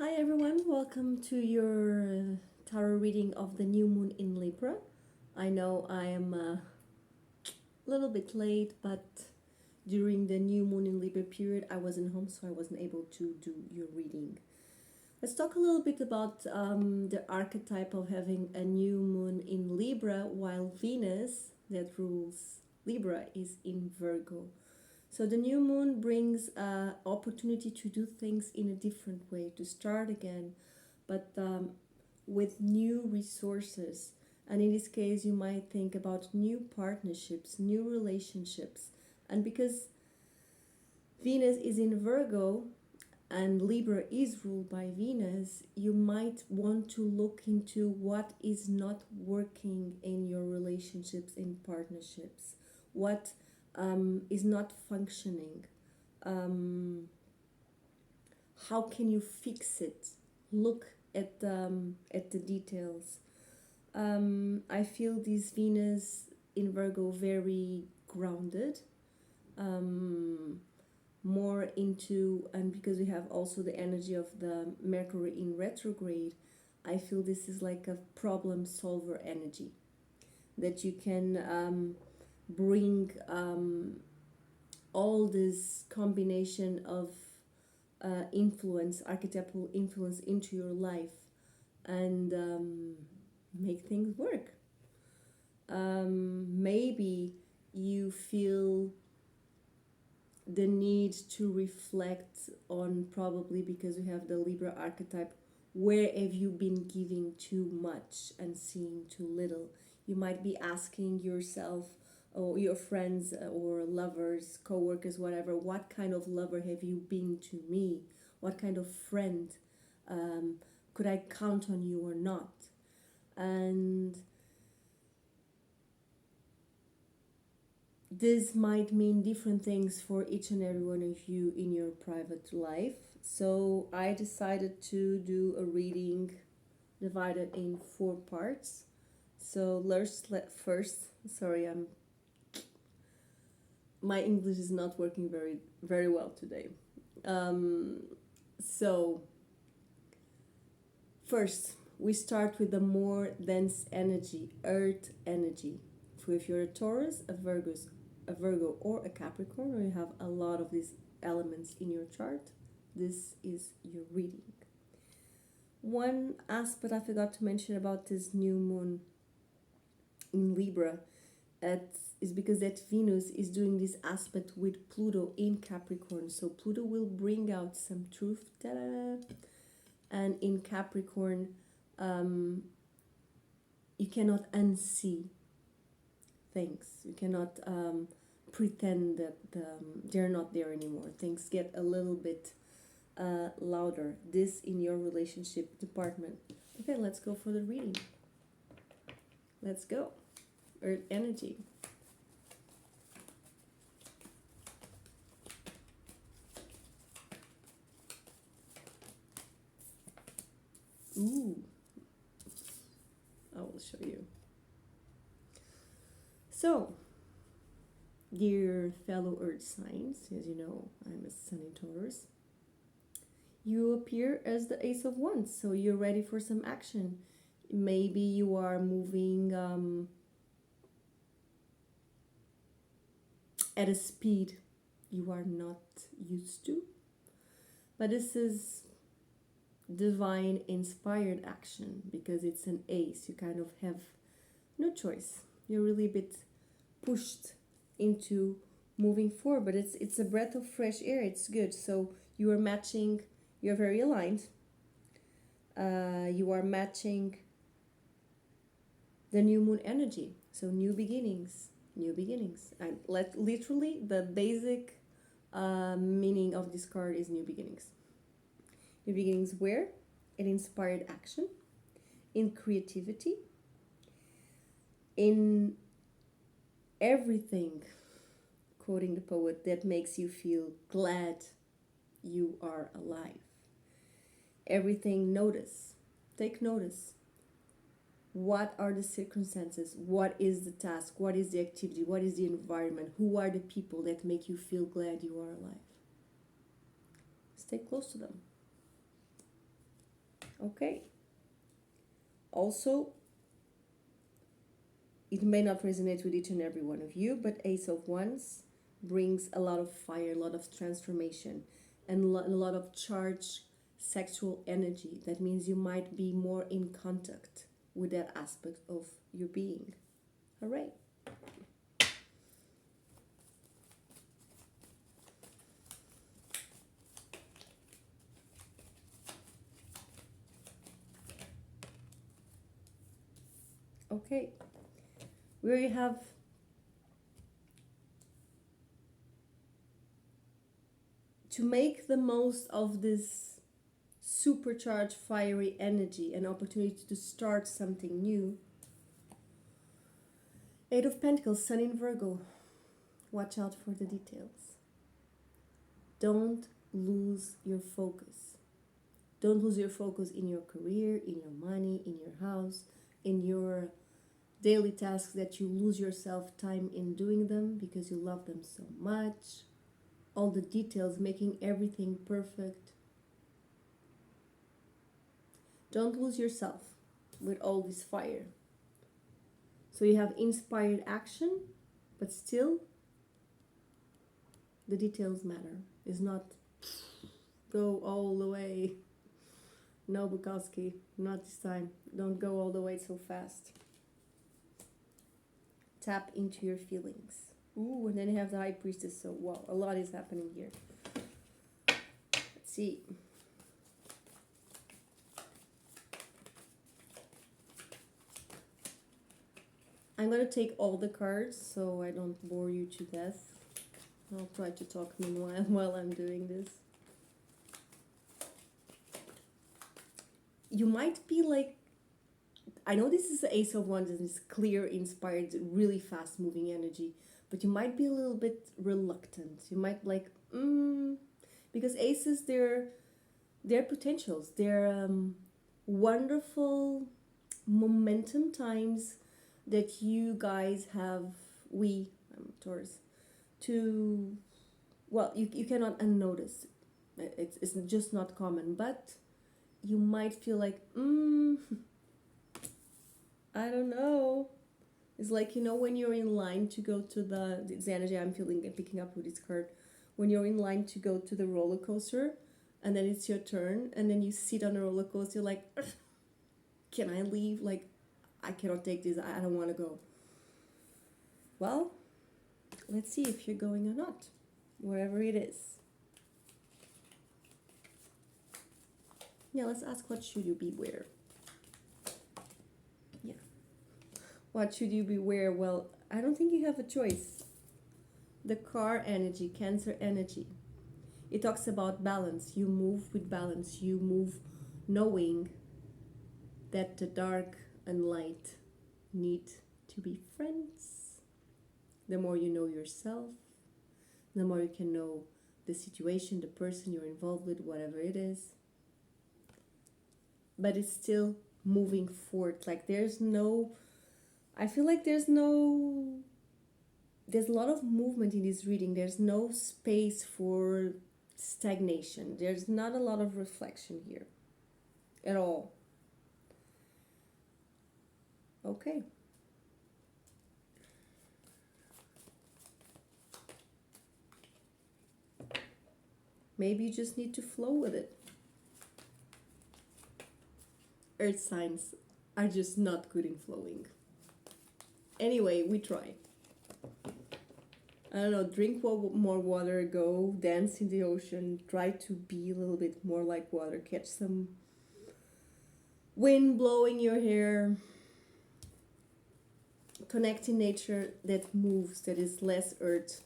Hi everyone, welcome to your tarot reading of the new moon in Libra. I know I am a little bit late, but during the new moon in Libra period, I wasn't home, so I wasn't able to do your reading. Let's talk a little bit about the archetype of having a new moon in Libra while Venus, that rules Libra, is in Virgo. So the new moon brings opportunity to do things in a different way, to start again, but with new resources. And in this case, you might think about new partnerships, new relationships. And because Venus is in Virgo and Libra is ruled by Venus, you might want to look into what is not working in your relationships, in partnerships, what is not functioning. How can you fix it? Look at the details. I feel this Venus in Virgo very grounded, more into, and because we have also the energy of the Mercury in retrograde, I feel this is like a problem solver energy that you can bring all this combination of influence, archetypal influence into your life and make things work. Maybe you feel the need to reflect on, probably because you have the Libra archetype, where have you been giving too much and seeing too little? You might be asking yourself or your friends or lovers, co-workers, whatever, what kind of lover have you been to me? What kind of friend? Could I count on you or not? And this might mean different things for each and every one of you in your private life. So I decided to do a reading divided in 4 parts. So first, sorry, my English is not working very well today. So first, we start with the more dense energy, earth energy. So if you're a Taurus, a Virgo or a Capricorn, or you have a lot of these elements in your chart, this is your reading. One aspect I forgot to mention about this new moon in Libra is because that Venus is doing this aspect with Pluto in Capricorn. So Pluto will bring out some truth. Ta-da! And in Capricorn, you cannot unsee things. You cannot pretend that they're not there anymore. Things get a little bit louder. This in your relationship department. Okay, let's go for the reading. Let's go. Earth energy. Ooh, I will show you. So, dear fellow Earth signs, as you know, I'm a Sun in Taurus. You appear as the Ace of Wands, so you're ready for some action. Maybe you are moving at a speed you are not used to, but this is divine inspired action because it's an ace. You kind of have no choice. You're really a bit pushed into moving forward, but it's a breath of fresh air. It's good. So you are matching. You're very aligned. You are matching the new moon energy. So new beginnings, and literally the basic meaning of this card is new beginnings. New beginnings where? In inspired action, in creativity, in everything, quoting the poet, that makes you feel glad you are alive. Everything, take notice. What are the circumstances? What is the task? What is the activity? What is the environment? Who are the people that make you feel glad you are alive? Stay close to them. Okay. Also, it may not resonate with each and every one of you, but Ace of Wands brings a lot of fire, a lot of transformation, and a lot of charged sexual energy. That means you might be more in contact with that aspect of your being. Hooray! Okay, we have to make the most of this supercharged fiery energy and opportunity to start something new. Eight of Pentacles, Sun in Virgo. Watch out for the details. Don't lose your focus. Don't lose your focus in your career, in your money, in your house, in your daily tasks, that you lose yourself time in doing them because you love them so much. All the details, making everything perfect. Don't lose yourself with all this fire. So you have inspired action, but still the details matter. It's not go all the way. No, Bukowski, not this time. Don't go all the way so fast. Tap into your feelings. Ooh, and then you have the High Priestess, so wow, a lot is happening here. Let's see. I'm going to take all the cards so I don't bore you to death. I'll try to talk meanwhile while I'm doing this. You might be like, I know this is the Ace of Wands and it's clear, inspired, really fast moving energy, but you might be a little bit reluctant. You might like, because aces, they're potentials. They're wonderful momentum times that you guys have, I'm Taurus, to, well, you cannot unnotice. It's just not common, but you might feel like, I don't know. It's like, when you're in line to go to the energy I'm feeling and picking up with this card, when you're in line to go to the roller coaster, and then it's your turn, and then you sit on the roller coaster, you're like, can I leave? Like, I cannot take this, I don't want to go. Well, let's see if you're going or not, wherever it is. Yeah, let's ask, what should you beware? Yeah. What should you beware? Well, I don't think you have a choice. The car energy, Cancer energy. It talks about balance. You move with balance. You move knowing that the dark and light need to be friends. The more you know yourself, the more you can know the situation, the person you're involved with, whatever it is. But it's still moving forward. Like I feel like there's a lot of movement in this reading. There's no space for stagnation. There's not a lot of reflection here at all. Okay. Maybe you just need to flow with it. Earth signs are just not good in flowing. Anyway, we try. I don't know, drink more water, go dance in the ocean, try to be a little bit more like water, catch some wind blowing your hair, connect in nature that moves, that is less earth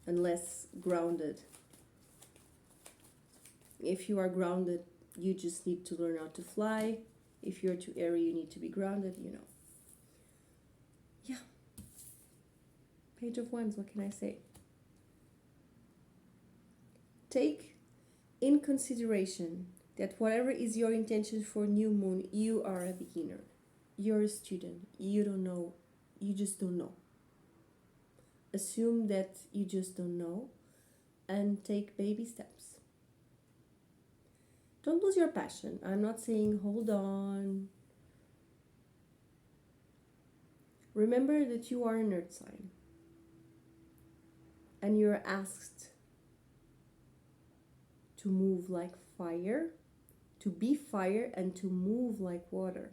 and less grounded. If you are grounded, you just need to learn how to fly. If you're too airy, you need to be grounded, Yeah. Page of Wands, what can I say? Take in consideration that whatever is your intention for new moon, you are a beginner. You're a student. You don't know. You just don't know. Assume that you just don't know and take baby steps. Don't lose your passion. I'm not saying hold on. Remember that you are an earth sign and you're asked to move like fire, to be fire, and to move like water.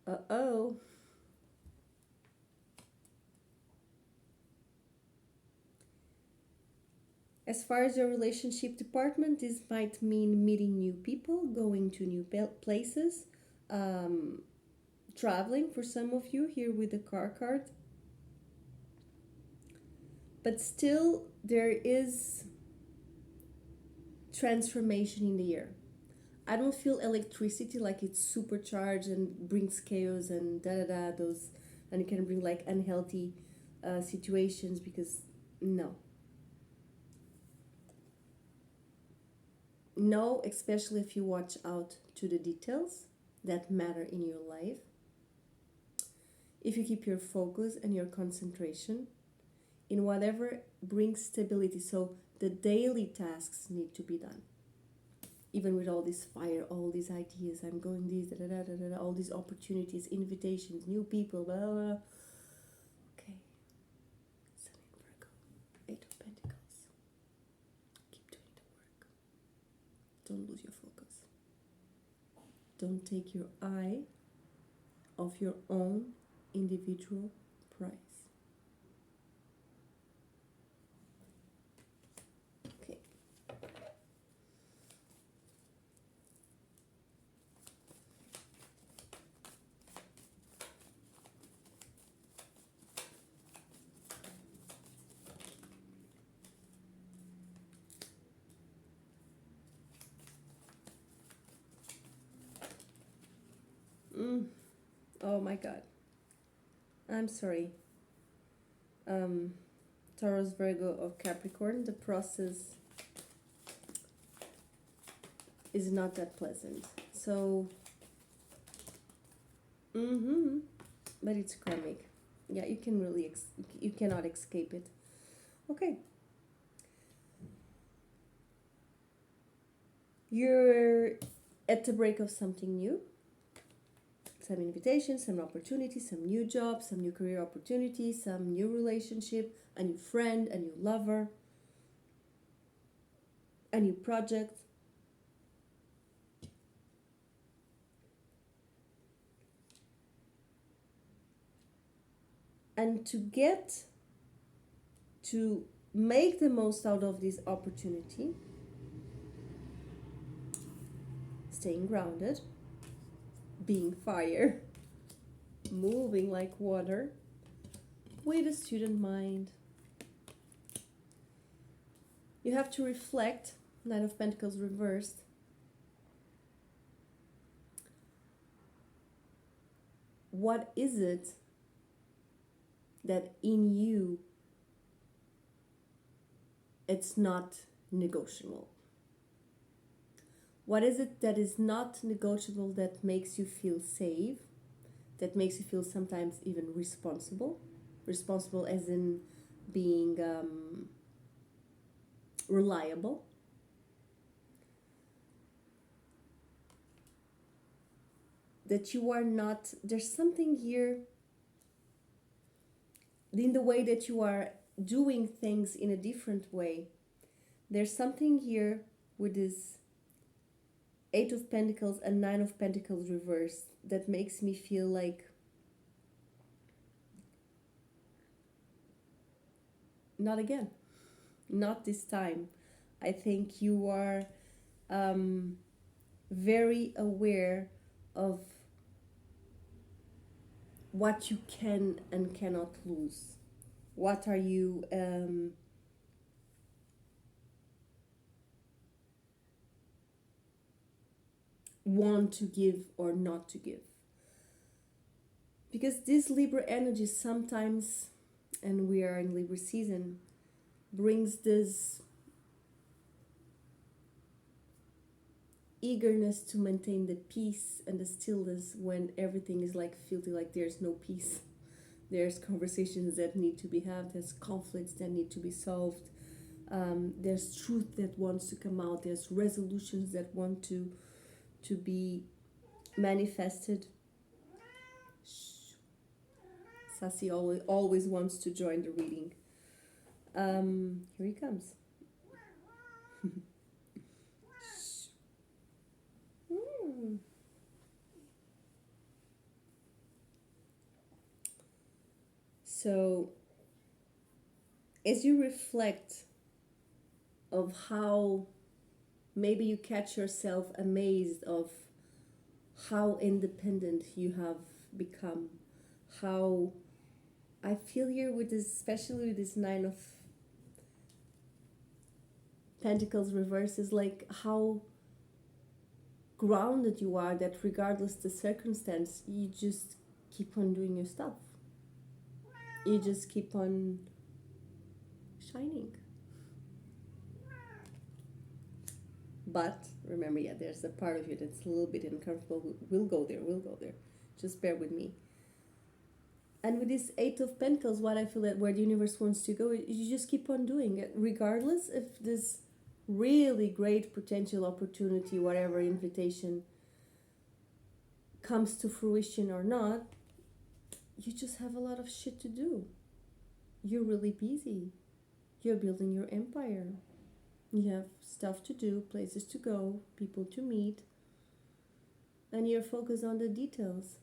Uh-oh. As far as your relationship department, this might mean meeting new people, going to new places, traveling for some of you here with the car card. But still, there is transformation in the air. I don't feel electricity like it's supercharged and brings chaos and those, and it can bring like unhealthy situations, because no. No, especially if you watch out to the details that matter in your life. If you keep your focus and your concentration in whatever brings stability. So the daily tasks need to be done. Even with all this fire, all these ideas, I'm going this, all these opportunities, invitations, new people, blah, blah, blah. Okay. Sun in Virgo, 8 of Pentacles. Keep doing the work. Don't lose your focus. Don't take your eye off your own individual prize. Okay. Oh my God. I'm sorry. Taurus, Virgo, or Capricorn, the process is not that pleasant. So, but it's karmic. Yeah, you can really, you cannot escape it. Okay. You're at the break of something new. Some invitations, some opportunities, some new jobs, some new career opportunities, some new relationship, a new friend, a new lover, a new project. And to make the most out of this opportunity, staying grounded, being fire, moving like water, with a student mind. You have to reflect, Nine of Pentacles reversed. What is it that in you it's not negotiable? What is it that is not negotiable that makes you feel safe, that makes you feel sometimes even responsible? Responsible as in being reliable. That you are not, there's something here in the way that you are doing things in a different way. There's something here with this Eight of Pentacles and Nine of Pentacles reversed that makes me feel like not again, not this time. I think you are very aware of what you can and cannot lose. What are you want to give or not to give? Because this Libra energy sometimes, and we are in Libra season, brings this eagerness to maintain the peace and the stillness when everything is like filthy, like there's no peace. There's conversations that need to be had, there's conflicts that need to be solved. There's truth that wants to come out. There's resolutions that want to be manifested. Sassy always wants to join the reading. Here he comes. So, as you reflect of how maybe you catch yourself amazed of how independent you have become, how I feel here with this, especially with this Nine of Pentacles reverse, is like how grounded you are, that regardless the circumstance, you just keep on doing your stuff. You just keep on shining. But remember, yeah, there's a part of you that's a little bit uncomfortable. We'll go there. Just bear with me. And with this Eight of Pentacles, what I feel that where the universe wants to go, you just keep on doing it, regardless if this really great potential opportunity, whatever invitation comes to fruition or not. You just have a lot of shit to do. You're really busy. You're building your empire. You have stuff to do, places to go, people to meet, and you're focused on the details.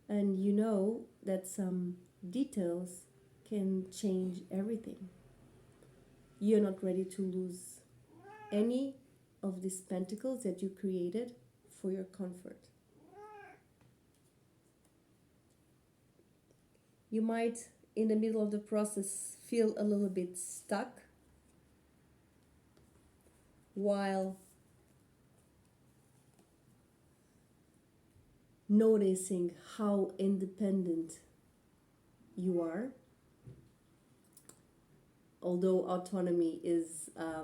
And you know that some details can change everything. You're not ready to lose any of these pentacles that you created for your comfort. You might, in the middle of the process, feel a little bit stuck, while noticing how independent you are. Although autonomy is, I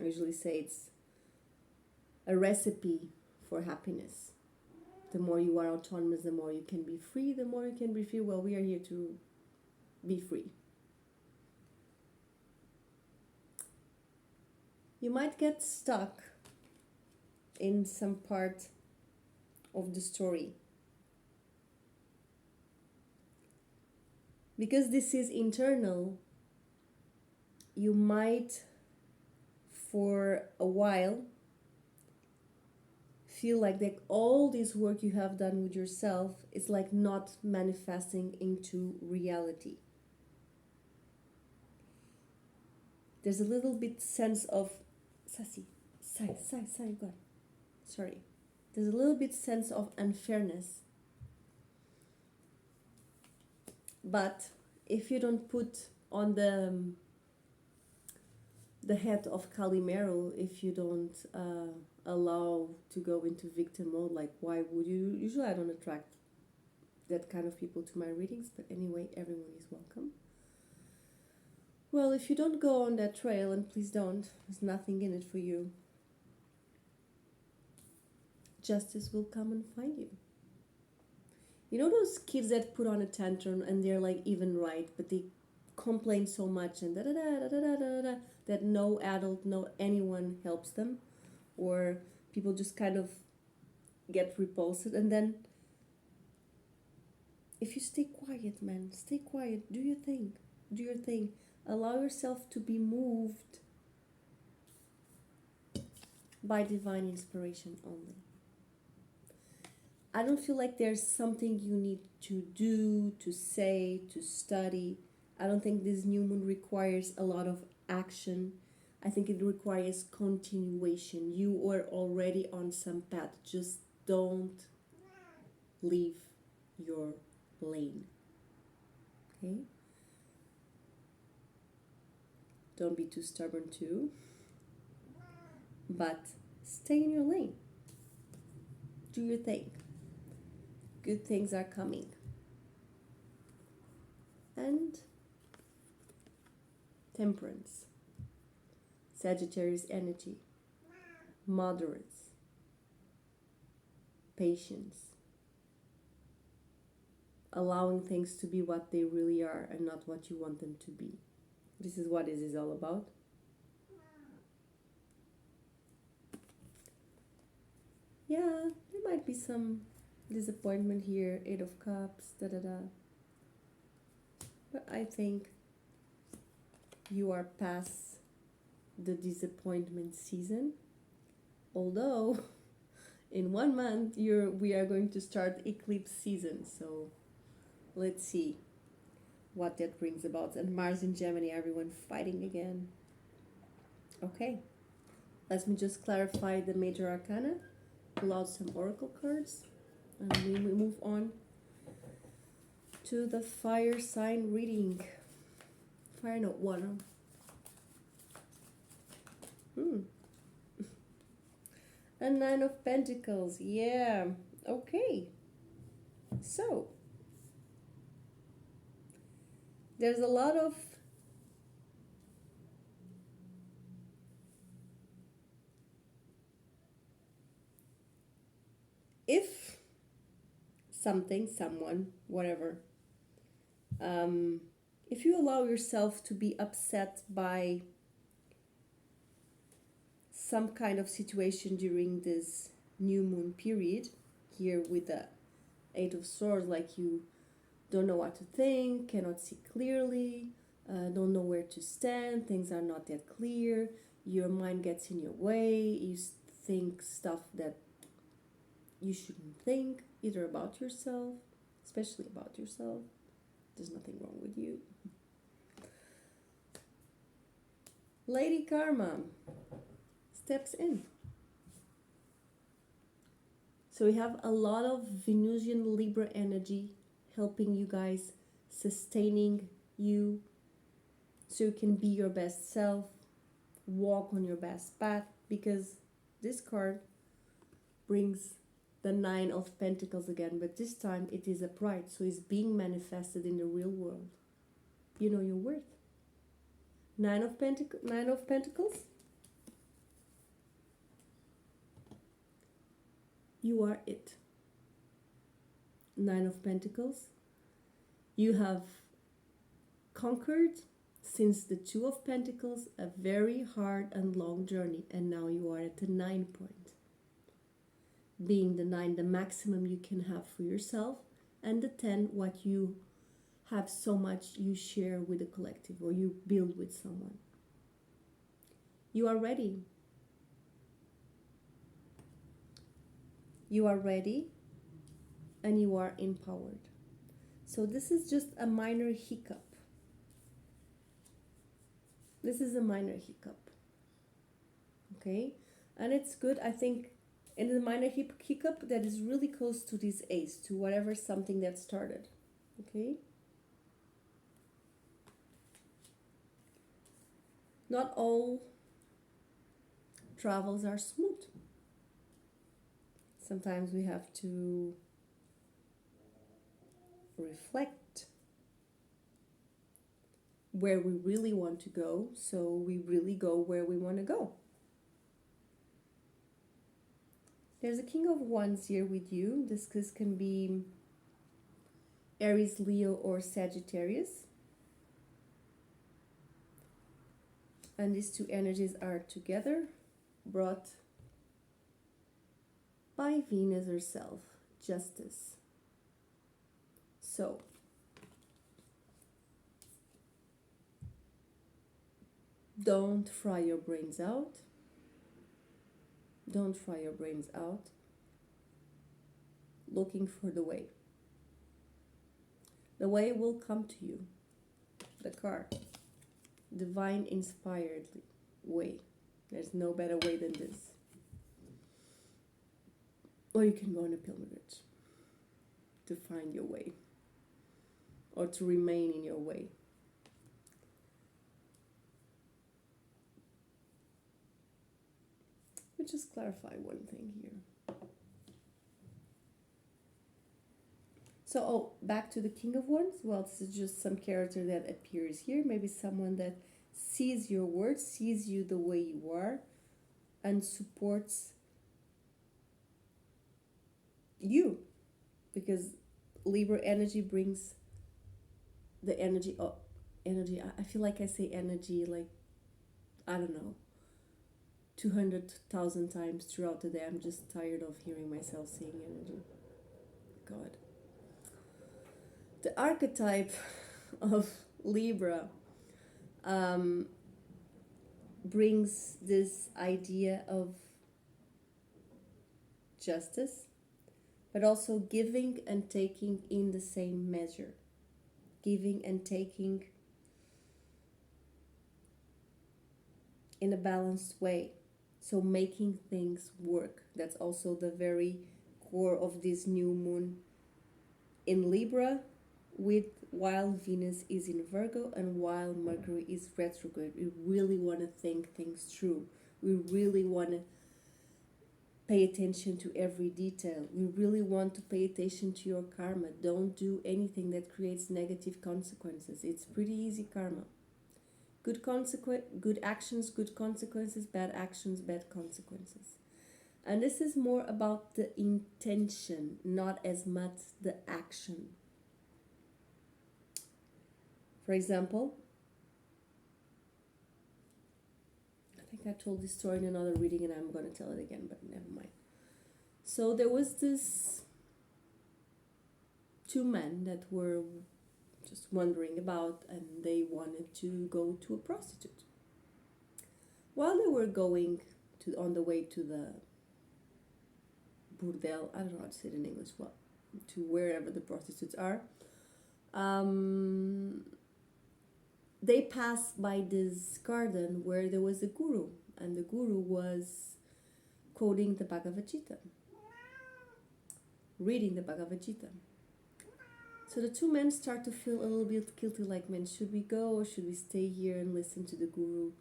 usually say it's a recipe for happiness. The more you are autonomous, the more you can be free, the more you can be free. Well, we are here to be free. You might get stuck in some part of the story. Because this is internal, you might, for a while, feel like that all this work you have done with yourself is like not manifesting into reality. There's a little bit sense of sorry. There's a little bit sense of unfairness. But if you don't put on the head of Calimero, if you don't allow to go into victim mode, like why would you? Usually I don't attract that kind of people to my readings, but anyway, everyone is welcome. Well, if you don't go on that trail, and please don't, there's nothing in it for you, justice will come and find you. You know those kids that put on a tantrum and they're like even right, but they complain so much and that no adult, no anyone helps them, or people just kind of get repulsed. And then if you stay quiet, man, stay quiet, do your thing, allow yourself to be moved by divine inspiration only. I don't feel like there's something you need to do, to say, to study. I don't think this new moon requires a lot of action. I think it requires continuation. You are already on some path. Just don't leave your lane. Okay? Don't be too stubborn too. But stay in your lane. Do your thing. Good things are coming. And Temperance, Sagittarius energy, moderates, patience, allowing things to be what they really are and not what you want them to be. This is what this is all about. Yeah, there might be some disappointment here. 8 of Cups, da da da. But I think you are past the disappointment season. Although in 1 month we are going to start eclipse season, so let's see what that brings about. And Mars in Gemini, everyone fighting again. Okay, let me just clarify the major arcana, pull out some oracle cards, and we move on to the fire sign reading. Fire, no, water. A 9 of Pentacles, yeah, okay. So, there's a lot of if something, someone, whatever, if you allow yourself to be upset by some kind of situation during this new moon period, here with the 8 of Swords, like you don't know what to think, cannot see clearly, don't know where to stand, things are not that clear, your mind gets in your way, you think stuff that you shouldn't think, either about yourself, especially about yourself. There's nothing wrong with you. Lady Karma steps in. So we have a lot of Venusian Libra energy helping you guys, sustaining you so you can be your best self, walk on your best path, because this card brings the 9 of Pentacles again, but this time it is upright, so it's being manifested in the real world. You know your worth. 9 of Pentacles. You are it. 9 of Pentacles. You have conquered, since the 2 of Pentacles, a very hard and long journey, and now you are at the 9 point. Being the 9, the maximum you can have for yourself, and the 10, what you have so much you share with the collective or you build with someone. You are ready. You are ready and you are empowered. So this is just a minor hiccup. This is a minor hiccup. Okay? And it's good, I think, in the minor hiccup that is really close to this ace, to whatever something that started. Okay? Not all travels are smooth. Sometimes we have to reflect where we really want to go, so we really go where we want to go. There's a King of Wands here with you. This can be Aries, Leo, or Sagittarius. And these two energies are together, brought by Venus herself, Justice. So, don't fry your brains out. Don't fry your brains out looking for the way. The way will come to you. The card. Divine inspired way. There's no better way than this. Or you can go on a pilgrimage to find your way, or to remain in your way. Let me just clarify one thing here. So, back to the King of Wands. Well, this is just some character that appears here. Maybe someone that sees your words, sees you the way you are, and supports you. Because Libra energy brings the energy of energy. I feel like I say energy like, I don't know, 200,000 times throughout the day. I'm just tired of hearing myself saying energy. God. The archetype of Libra brings this idea of justice, but also giving and taking in the same measure. Giving and taking in a balanced way. So making things work. That's also the very core of this new moon in Libra, with while Venus is in Virgo and while Mercury is retrograde. We really want to think things through. We really want to pay attention to every detail. We really want to pay attention to your karma. Don't do anything that creates negative consequences. It's pretty easy karma. Good actions, good consequences, bad actions, bad consequences. And this is more about the intention, not as much the action. For example, I think I told this story in another reading and I'm going to tell it again, but never mind. So there was this two men that were just wandering about and they wanted to go to a prostitute. While they were going on the way to the burdel, I don't know how to say it in English, well, to wherever the prostitutes are, they passed by this garden where there was a guru, and the guru was quoting the Bhagavad Gita, reading the Bhagavad Gita. So the two men start to feel a little bit guilty, like, man, should we go or should we stay here and listen to the guru?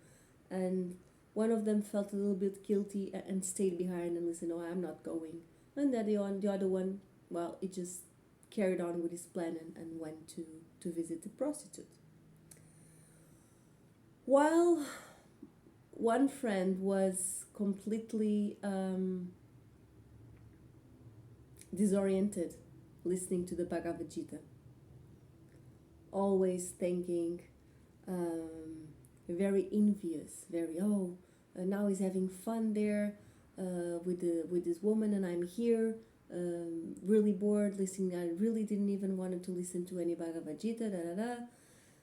And one of them felt a little bit guilty and stayed behind and listened, no, I'm not going. And then the other one, well, it just carried on with his plan and went to visit the prostitute. While one friend was completely disoriented listening to the Bhagavad Gita, always thinking, very envious, now he's having fun there with this woman and I'm here really bored listening. I really didn't even want to listen to any Bhagavad Gita,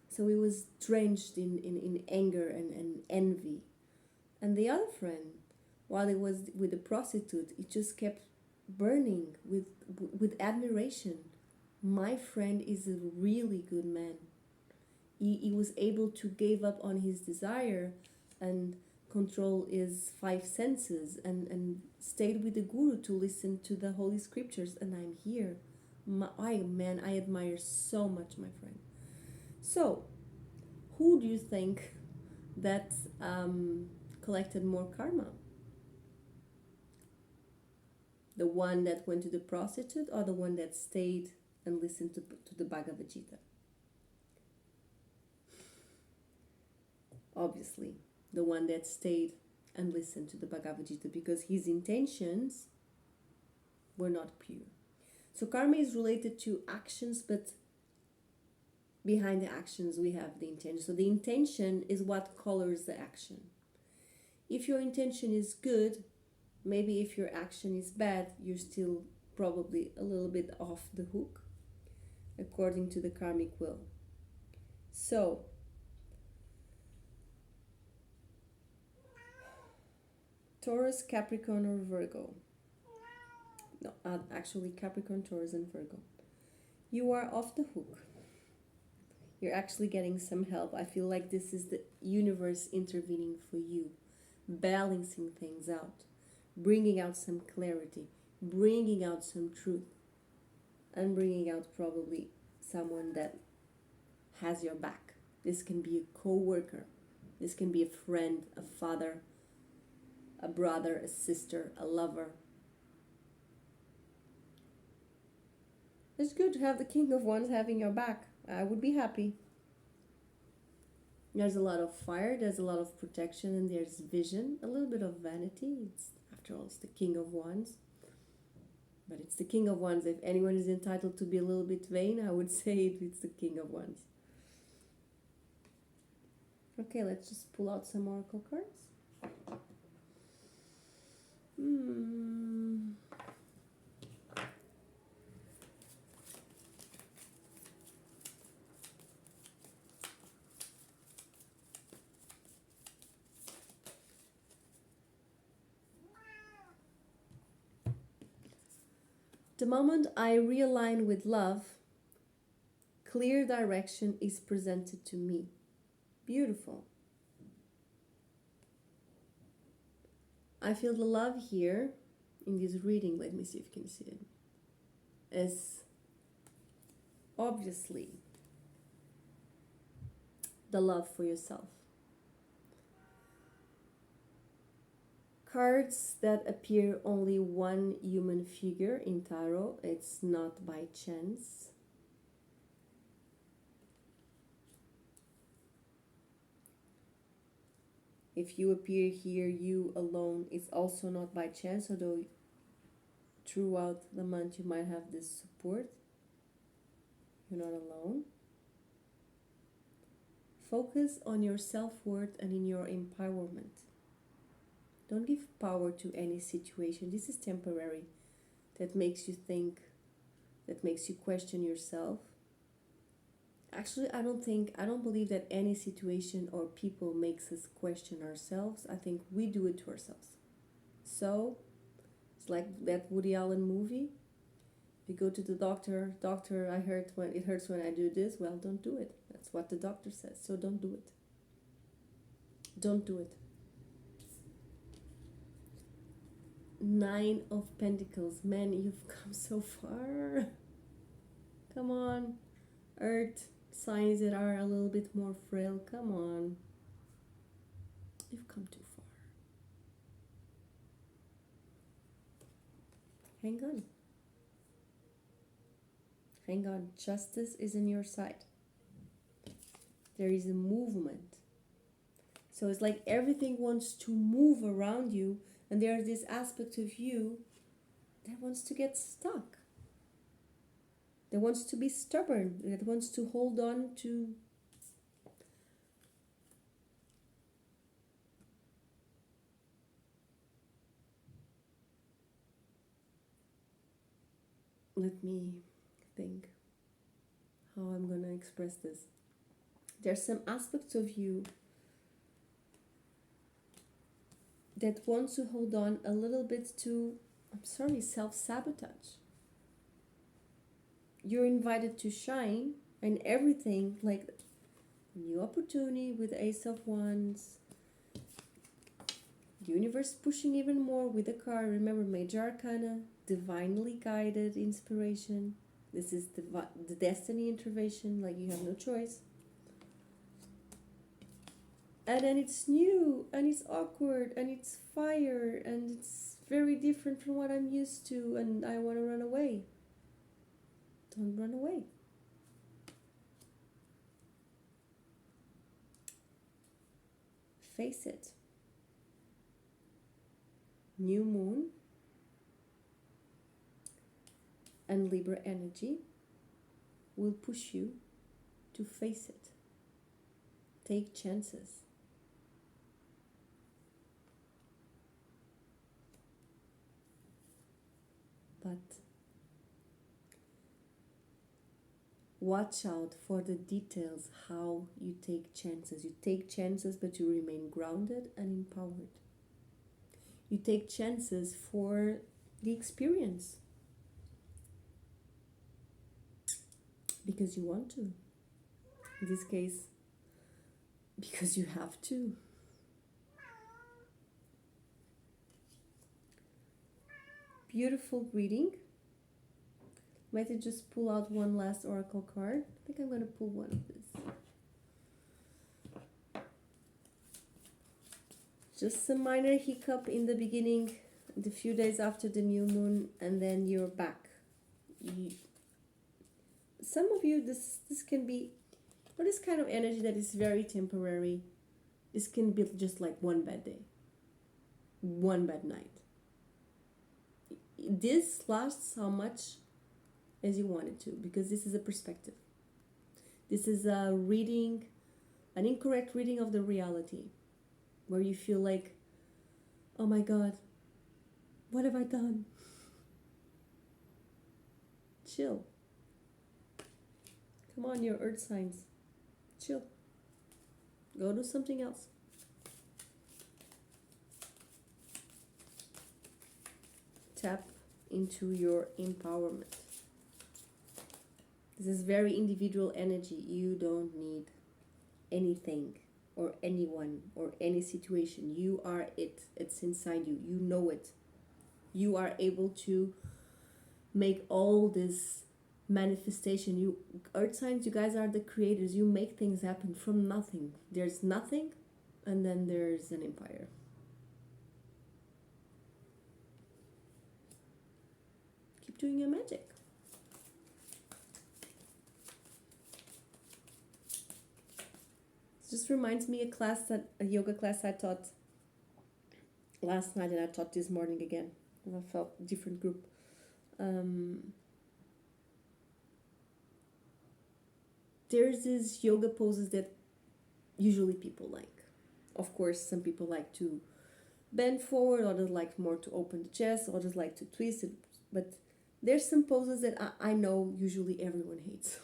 So he was drenched in anger and envy. And the other friend, while he was with the prostitute, it just kept burning with admiration. My friend is a really good man. He was able to give up on his desire and control his five senses and stayed with the guru to listen to the holy scriptures. And I'm here. I admire so much my friend. So, who do you think that collected more karma? The one that went to the prostitute or the one that stayed and listened to the Bhagavad Gita? Obviously, the one that stayed and listened to the Bhagavad Gita, because his intentions were not pure. So karma is related to actions, but behind the actions we have the intention. So the intention is what colors the action. If your intention is good, maybe if your action is bad, you're still probably a little bit off the hook, according to the karmic will. So, Taurus, Capricorn, or Virgo? No, actually Capricorn, Taurus, and Virgo. You are off the hook. You're actually getting some help. I feel like this is the universe intervening for you, balancing things out, bringing out some clarity, bringing out some truth, and bringing out probably someone that has your back. This can be a co-worker. This can be a friend, a father, a brother, a sister, a lover. It's good to have the King of Wands having your back. I would be happy. There's a lot of fire, there's a lot of protection, and there's vision, a little bit of vanity. After all, it's the King of Wands. But it's the King of Wands. If anyone is entitled to be a little bit vain, I would say it's the King of Wands. Okay, let's just pull out some oracle cards. The moment I realign with love, clear direction is presented to me. Beautiful. I feel the love here in this reading. Let me see if you can see it. Is obviously the love for yourself. Cards that appear only one human figure in tarot, it's not by chance. If you appear here, you alone, it's also not by chance, although throughout the month you might have this support. You're not alone. Focus on your self-worth and in your empowerment. Don't give power to any situation. This is temporary. That makes you think, that makes you question yourself. Actually, I don't believe that any situation or people makes us question ourselves. I think we do it to ourselves. So, it's like that Woody Allen movie. If you go to the doctor, it hurts when I do this. Well, don't do it. That's what the doctor says. So don't do it. Don't do it. 9 of Pentacles. Man, you've come so far. Come on. Earth signs that are a little bit more frail. Come on. You've come too far. Hang on. Hang on. Justice is in your side. There is a movement. So it's like everything wants to move around you, and there's this aspect of you that wants to get stuck. That wants to be stubborn. That wants to hold on to let me think how I'm going to express this. There's some aspects of you that wants to hold on a little bit to, self-sabotage. You're invited to shine, and everything, like a new opportunity with Ace of Wands, the universe pushing even more with the card. Remember, Major Arcana, divinely guided inspiration. This is the destiny intervention, like you have no choice. And then it's new, and it's awkward, and it's fire, and it's very different from what I'm used to, and I want to run away. Don't run away. Face it. New Moon and Libra energy will push you to face it. Take chances. But watch out for the details, how you take chances. You take chances, but you remain grounded and empowered. You take chances for the experience. Because you want to. In this case, because you have to. Beautiful reading. Might I just pull out one last oracle card? I think I'm going to pull one of these. Just a minor hiccup in the beginning, the few days after the new moon, and then you're back. Some of you, this can be, or this kind of energy that is very temporary. This can be just like one bad day, one bad night. This lasts how much as you want it to, because this is a perspective. This is a reading an incorrect reading of the reality, where you feel like, oh my God, what have I done? Chill. Come on, your earth signs. Chill. Go do something else. Tap into your empowerment. This is very individual energy. You don't need anything or anyone or any situation. You are it. It's inside you. You know it. You are able to make all this manifestation. You earth signs, you guys are the creators. You make things happen from nothing. There's nothing, and then there's an empire. Keep doing your magic. It just reminds me a yoga class I taught last night, and I taught this morning again. I felt different group. There's these yoga poses that usually people like. Of course, some people like to bend forward, others like more to open the chest, others like to twist it. But there's some poses that I know usually everyone hates.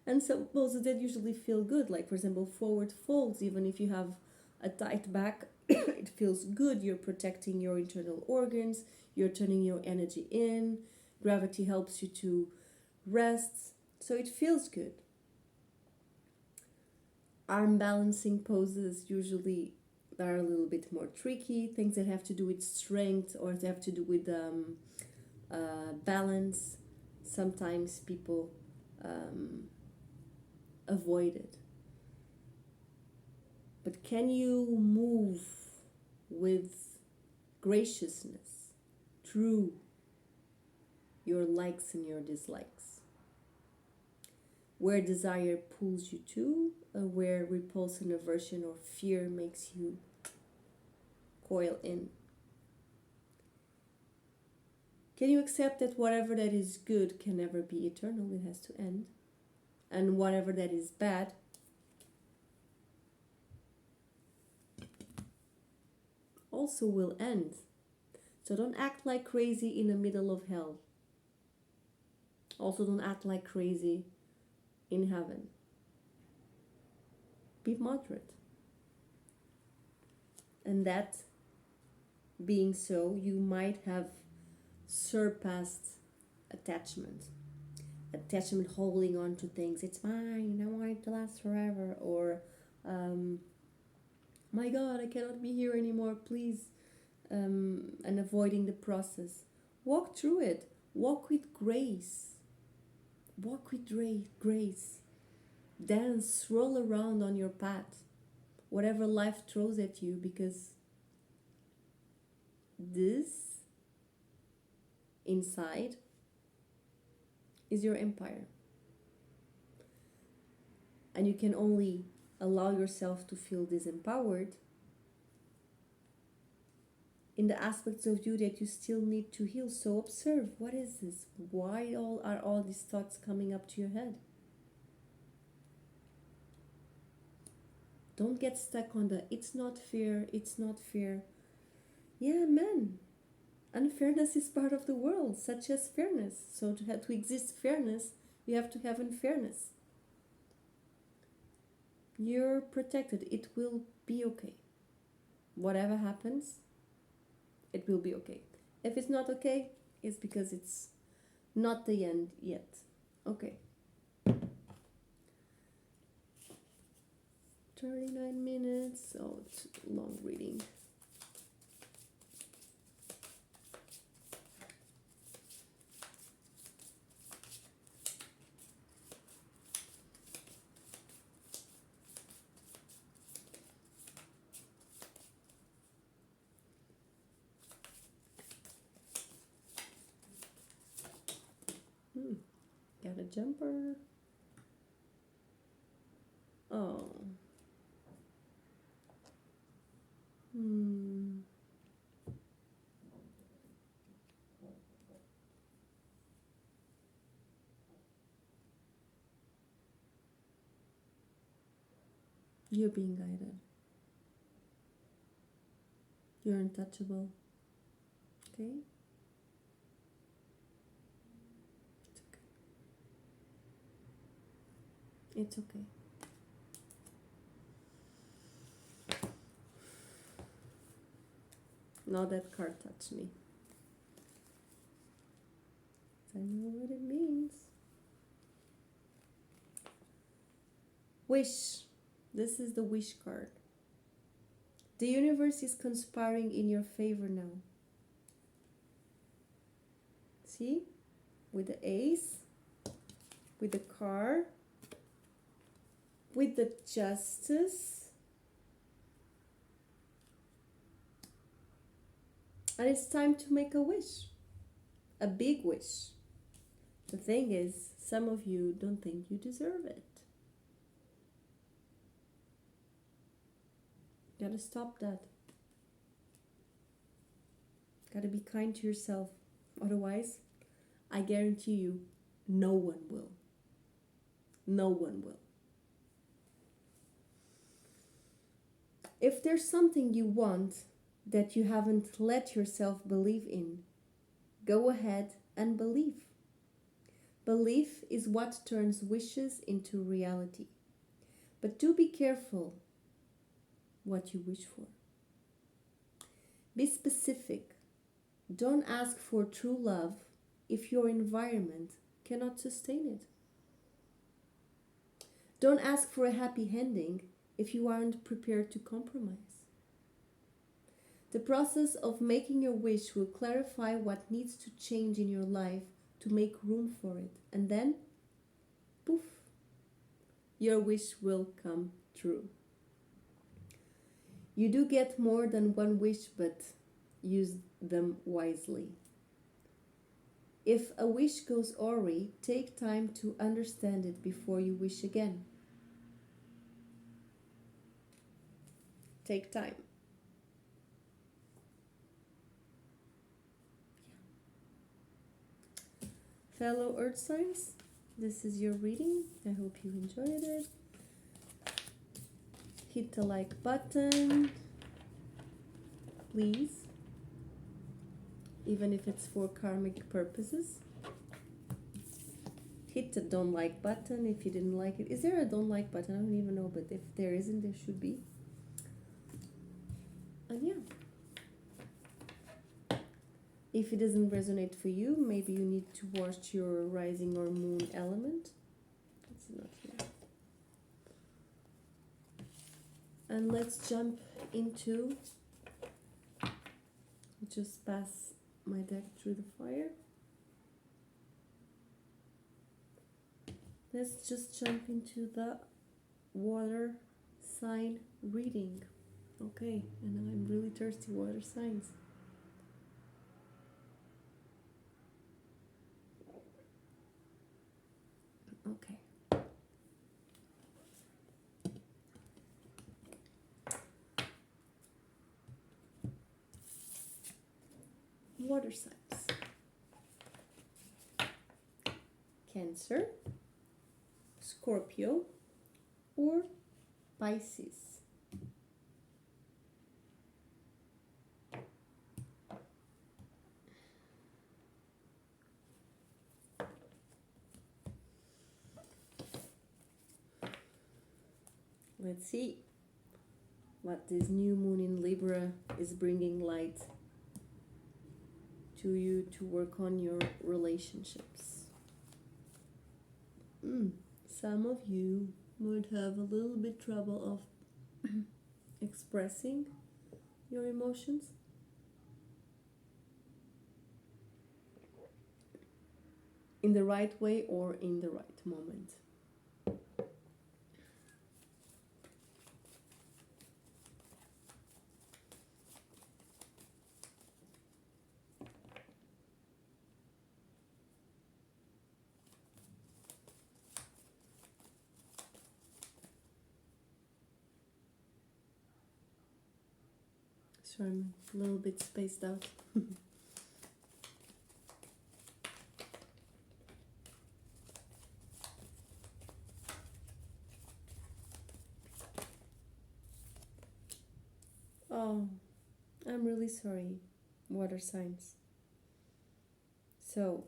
And some poses that usually feel good, like for example, forward folds. Even if you have a tight back, it feels good. You're protecting your internal organs, you're turning your energy in, gravity helps you to rest, so it feels good. Arm balancing poses usually are a little bit more tricky, things that have to do with strength or that have to do with balance. Sometimes people avoid it. But can you move with graciousness through your likes and your dislikes? Where desire pulls you to, or where repulse and aversion or fear makes you coil in? Can you accept that whatever that is good can never be eternal? It has to end. And whatever that is bad also will end. So don't act like crazy in the middle of hell. Also don't act like crazy in heaven. Be moderate. And that being so, you might have surpassed attachment. Attachment, holding on to things. It's mine, I want it to last forever. Or my God, I cannot be here anymore, please. And avoiding the process. Walk through it. Walk with grace. Walk with grace. Dance, roll around on your path. Whatever life throws at you, because this inside is your empire. And you can only allow yourself to feel disempowered in the aspects of you that you still need to heal. So observe, what is this? Why are all these thoughts coming up to your head? Don't get stuck on the it's not fair, it's not fair. Yeah, man. Unfairness is part of the world, such as fairness. So to exist fairness, you have to have unfairness. You're protected. It will be okay. Whatever happens, it will be okay. If it's not okay, it's because it's not the end yet. Okay. 39 minutes. Oh, it's long reading. Got a jumper. Oh. You're being guided. You're untouchable. Okay? It's okay. It's okay. Now that card touched me. I know what it means. Wish. This is the wish card. The universe is conspiring in your favor now. See? With the ace, with the car, with the justice. And it's time to make a wish. A big wish. The thing is, some of you don't think you deserve it. Gotta stop that. Gotta be kind to yourself. Otherwise, I guarantee you, no one will. No one will. If there's something you want that you haven't let yourself believe in, go ahead and believe. Belief is what turns wishes into reality. But do be careful what you wish for. Be specific. Don't ask for true love if your environment cannot sustain it. Don't ask for a happy ending if you aren't prepared to compromise. The process of making your wish will clarify what needs to change in your life to make room for it. And then, poof, your wish will come true. You do get more than one wish, but use them wisely. If a wish goes awry, take time to understand it before you wish again. Take time. Fellow Earth signs, this is your reading. I hope you enjoyed it. Hit the like button, please, even if it's for karmic purposes. Hit the don't like button if you didn't like it. Is there a don't like button? I don't even know, but if there isn't, there should be. And yeah, if it doesn't resonate for you, maybe you need to watch your rising or moon element. It's not here. And let's jump into, just pass my deck through the fire. Let's just jump into the water sign reading. Okay, and I'm really thirsty, water signs. Okay. Water signs. Cancer, Scorpio, or Pisces. Let's see what this new moon in Libra is bringing light to you to work on your relationships. Some of you would have a little bit trouble of expressing your emotions. In the right way or in the right moment. So I'm a little bit spaced out. I'm really sorry, water signs. So,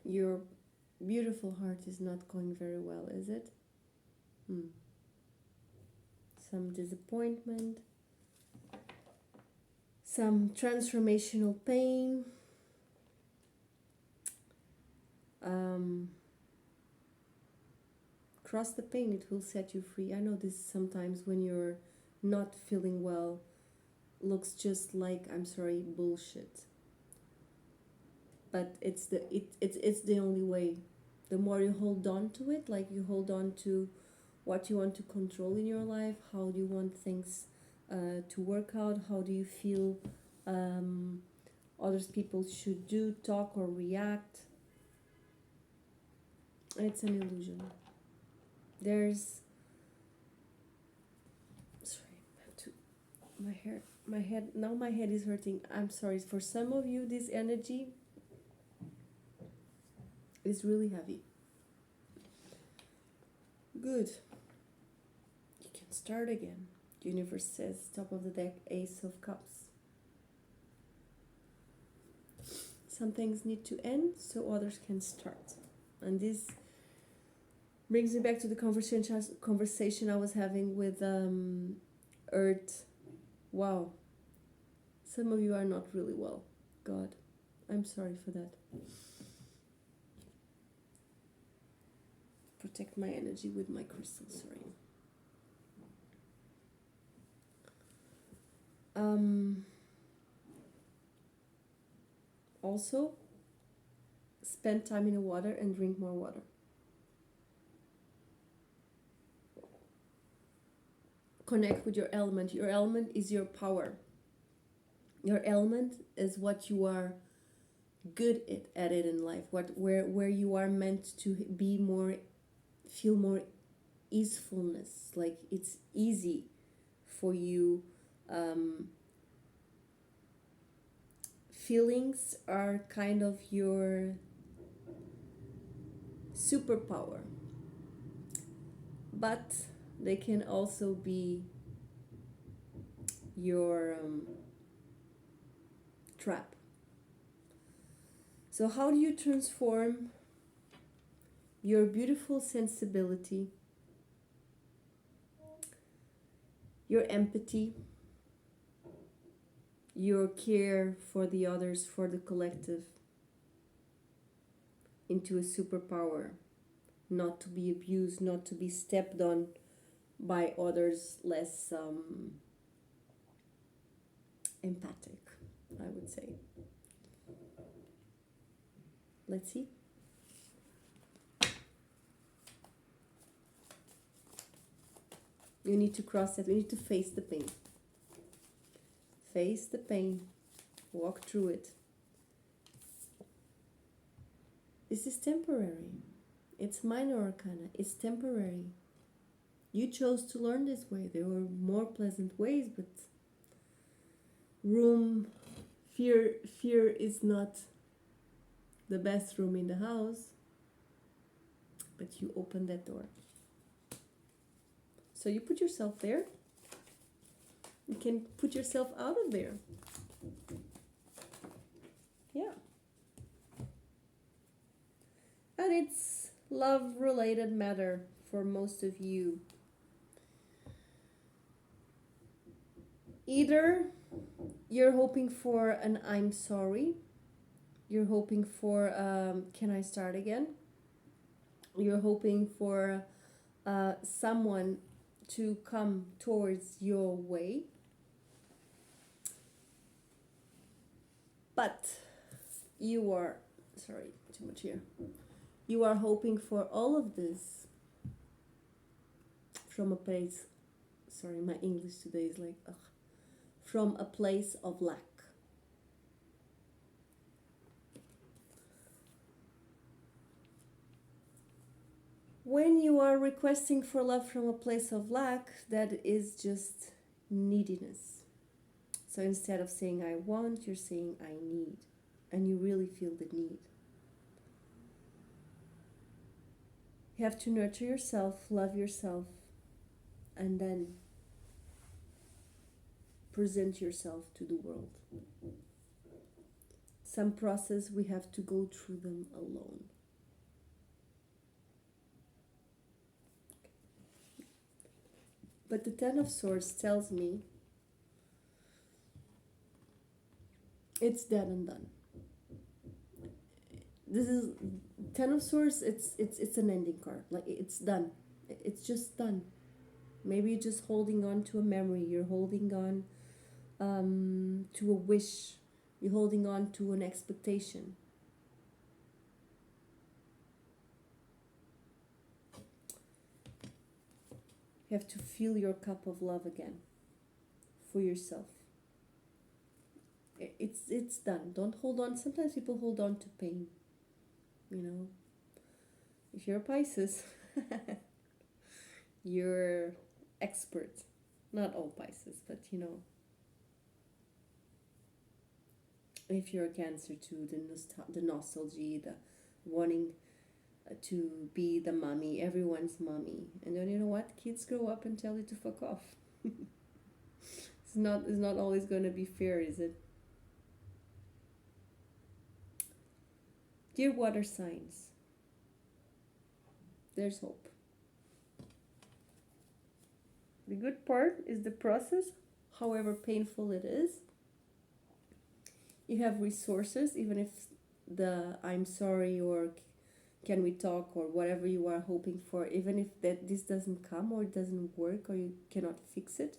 your beautiful heart is not going very well, is it? Hmm. Some disappointment, some transformational pain. Um, Cross the pain, it will set you free. I know this sometimes when you're not feeling well looks just like, I'm sorry, bullshit. But it's the only way. The more you hold on to it, like you hold on to what you want to control in your life, how do you want things to work out, how do you feel others people should do, talk or react. It's an illusion. There's sorry, I have to my head now my head is hurting. I'm sorry. For some of you this energy is really heavy. Good. You can start again. The universe says top of the deck, Ace of Cups. Some things need to end so others can start. And this brings me back to the conversation I was having with Earth. Wow. Some of you are not really well. God, I'm sorry for that. Protect my energy with my crystal, sorry. Also, spend time in the water and drink more water. Connect with your element. Your element is your power. Your element is what you are good at it in life. Where you are meant to be more, feel more easefulness. Like it's easy for you. Feelings are kind of your superpower, but they can also be your trap. So how do you transform your beautiful sensibility, your empathy, your care for the others, for the collective, into a superpower? Not to be abused, not to be stepped on by others less empathic, I would say. Let's see. You need to cross that. You need to face the pain. Face the pain. Walk through it. This is temporary. It's minor arcana. It's temporary. You chose to learn this way. There were more pleasant ways, but fear is not the best room in the house, but you open that door. So you put yourself there. You can put yourself out of there. Yeah. And it's love-related matter for most of you. Either you're hoping for an I'm sorry. You're hoping for can I start again? You're hoping for someone to come towards your way. But you are, sorry, too much here. You are hoping for all of this from a place, sorry, my English today is like, ugh, from a place of lack. When you are requesting for love from a place of lack, that is just neediness. So instead of saying I want, you're saying I need. And you really feel the need. You have to nurture yourself, love yourself, and then present yourself to the world. Some process we have to go through them alone. But the Ten of Swords tells me it's dead and done. This is Ten of Swords. It's an ending card. Like, it's done. It's just done. Maybe you're just holding on to a memory. You're holding on to a wish. You're holding on to an expectation. You have to fill your cup of love again for yourself. It's done. Don't hold on. Sometimes people hold on to pain. You know, if you're a Pisces, you're expert. Not all Pisces, but you know. If you're a Cancer too, the nostalgia, the wanting to be the mommy, everyone's mommy. And then you know what? Kids grow up and tell you to fuck off. It's not always going to be fair, is it? Dear water signs, there's hope. The good part is the process, however painful it is. You have resources, even if the I'm sorry or can we talk or whatever you are hoping for, even if this doesn't come or it doesn't work or you cannot fix it.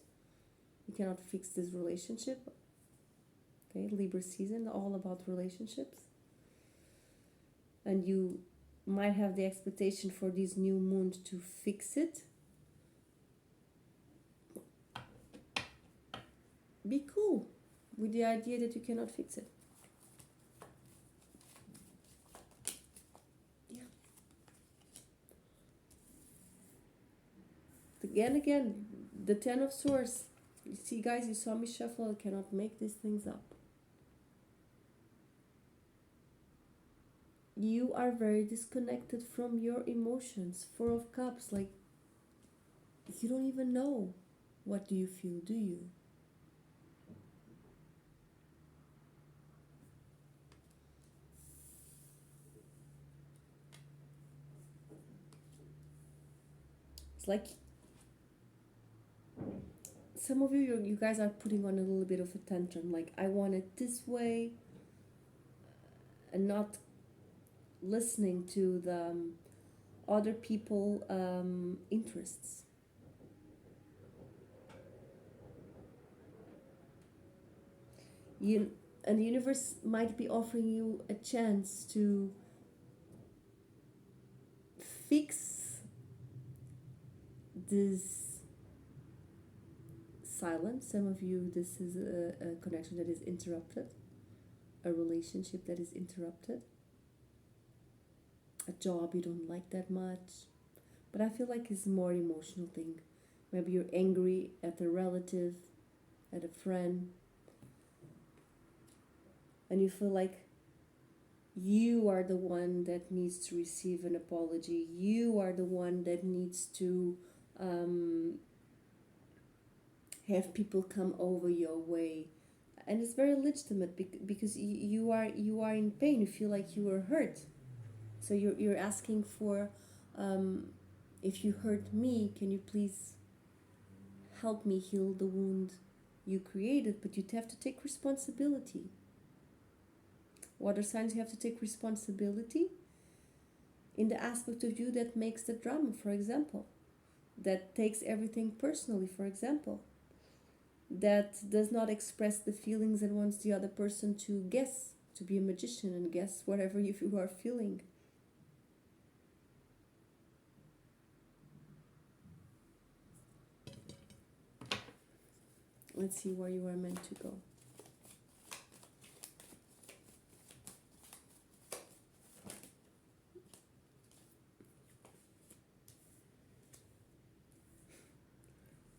You cannot fix this relationship. Okay, Libra season, all about relationships. And you might have the expectation for this new moon to fix it. Be cool with the idea that you cannot fix it. Yeah. Again, the Ten of Swords. You see, guys, you saw me shuffle. I cannot make these things up. You are very disconnected from your emotions. Four of Cups, like, you don't even know what do you feel, do you? It's like some of you guys are putting on a little bit of a tantrum, like, I want it this way, and not listening to the other people interests. And the universe might be offering you a chance to fix this silence. Some of you, this is a connection that is interrupted, a relationship that is interrupted, a job you don't like that much. But I feel like it's a more emotional thing. Maybe you're angry at a relative, at a friend, and you feel like you are the one that needs to receive an apology. You are the one that needs to have people come over your way. And it's very legitimate because you are in pain. You feel like you were hurt. So you're asking for, if you hurt me, can you please help me heal the wound you created? But you have to take responsibility. Water signs, you have to take responsibility in the aspect of you that makes the drama, for example. That takes everything personally, for example. That does not express the feelings and wants the other person to guess, to be a magician and guess whatever you are feeling. Let's see where you are meant to go.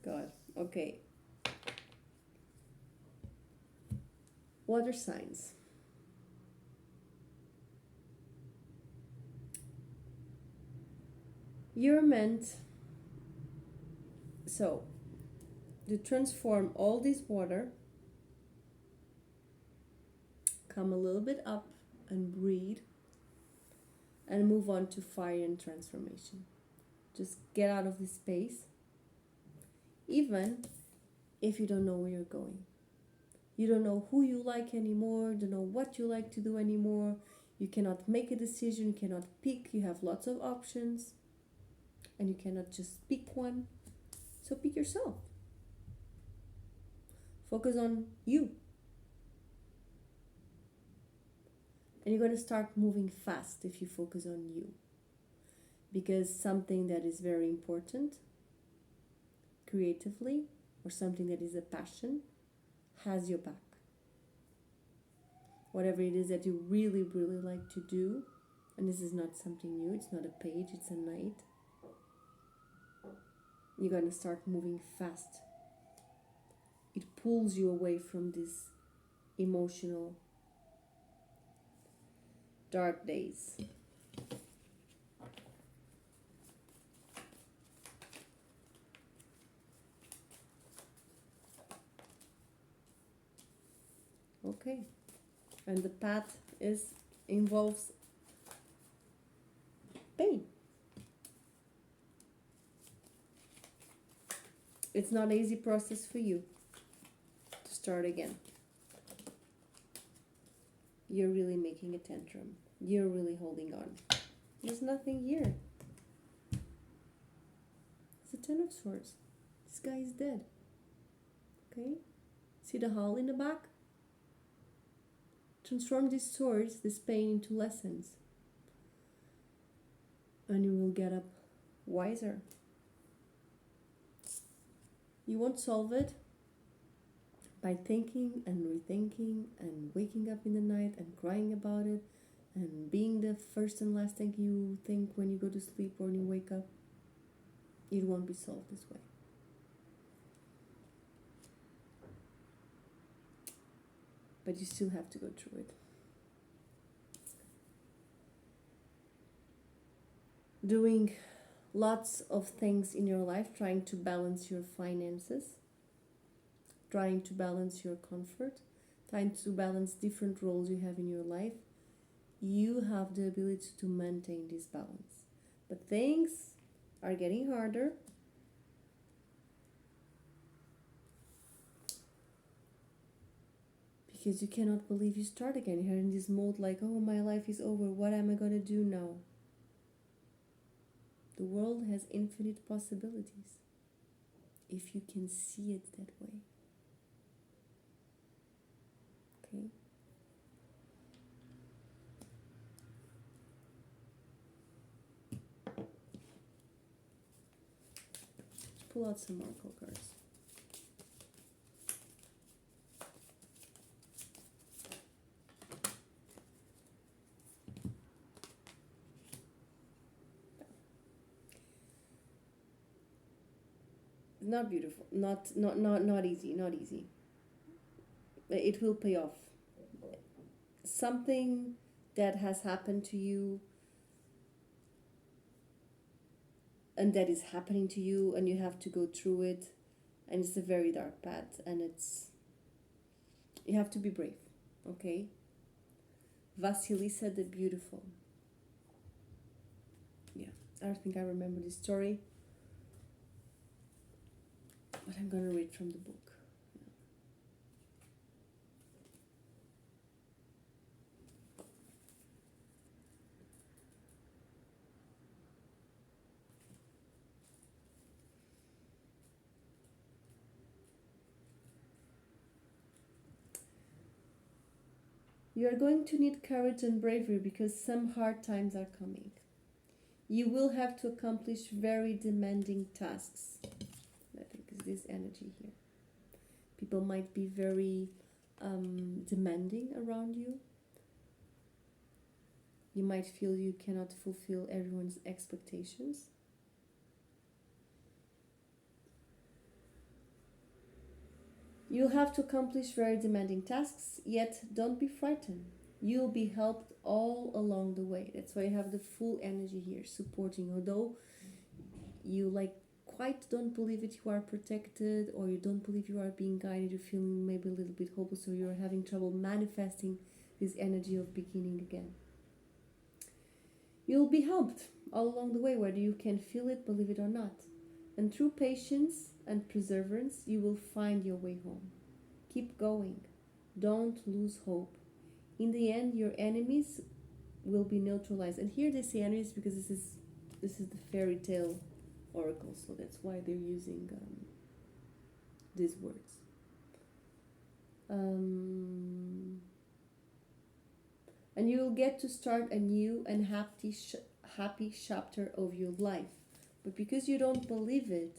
God, okay. Water signs. You're meant, so to transform all this water, come a little bit up and breathe, and move on to fire and transformation. Just get out of this space, even if you don't know where you're going. You don't know who you like anymore, don't know what you like to do anymore. You cannot make a decision, you cannot pick, you have lots of options, and you cannot just pick one. So pick yourself. Focus on you. And you're going to start moving fast if you focus on you. Because something that is very important creatively, or something that is a passion, has your back. Whatever it is that you really, really like to do, and this is not something new, it's not a page, it's a night, you're going to start moving fast. It pulls you away from these emotional dark days. Okay, and the path involves pain. It's not an easy process for you to start again. You're really making a tantrum. You're really holding on. There's nothing here. It's the Ten of Swords. This guy is dead. Okay? See the hole in the back? Transform these swords, this pain, into lessons. And you will get up wiser. You won't solve it by thinking and rethinking and waking up in the night and crying about it and being the first and last thing you think when you go to sleep or when you wake up. It won't be solved this way. But you still have to go through it. Doing lots of things in your life, trying to balance your finances, trying to balance your comfort, trying to balance different roles you have in your life. You have the ability to maintain this balance. But things are getting harder. Because you cannot believe you start again. You're in this mode like, oh, my life is over. What am I going to do now? The world has infinite possibilities if you can see it that way. Okay? Let's pull out some oracle cards. Not beautiful, not easy. It will pay off. Something that has happened to you and that is happening to you, and you have to go through it, and it's a very dark path, and you have to be brave. Okay? Vasilisa the Beautiful. Yeah, I think I remember this story. But I'm going to read from the book. You are going to need courage and bravery because some hard times are coming. You will have to accomplish very demanding tasks. I think is this energy here. People might be very demanding around you. You might feel you cannot fulfill everyone's expectations. You'll have to accomplish very demanding tasks, yet don't be frightened. You'll be helped all along the way. That's why you have the full energy here supporting. Although you quite don't believe it, you are protected, or you don't believe you are being guided, you're feeling maybe a little bit hopeless, or you're having trouble manifesting this energy of beginning again. You'll be helped all along the way, whether you can feel it, believe it or not. And through patience and perseverance, you will find your way home. Keep going. Don't lose hope. In the end, your enemies will be neutralized. And here they say enemies because this is the fairy tale oracle, so that's why they're using these words. And you will get to start a new and happy chapter of your life. But because you don't believe it,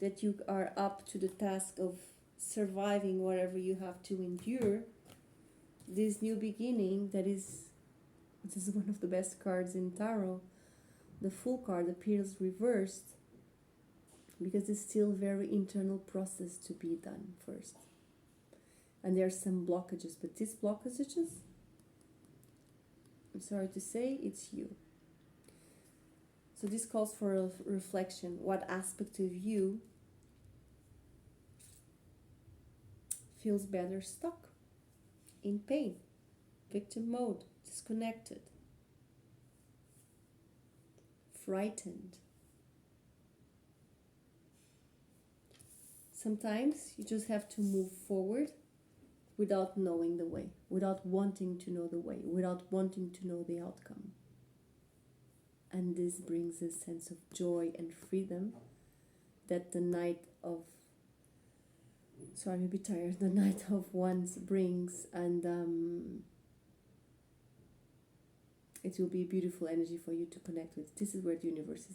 that you are up to the task of surviving whatever you have to endure, this new beginning, this is one of the best cards in tarot, the Fool card appears reversed, because it's still a very internal process to be done first. And there are some blockages, but these blockages, I'm sorry to say, it's you. So this calls for a reflection. What aspect of you feels better stuck, in pain, victim mode, disconnected, frightened? Sometimes you just have to move forward without knowing the way, without wanting to know the way, without wanting to know the outcome. And this brings a sense of joy and freedom that the night of, sorry, I'm a bit tired, the night of Wands brings, and it will be a beautiful energy for you to connect with. This is where the universe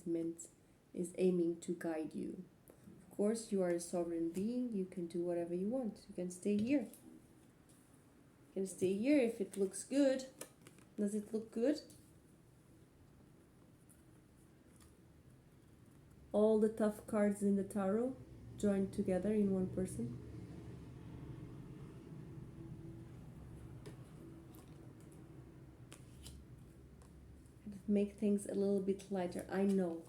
is aiming to guide you. Of course, you are a sovereign being, you can do whatever you want. You can stay here. You can stay here if it looks good. Does it look good? All the tough cards in the tarot joined together in one person. Make things a little bit lighter. I know.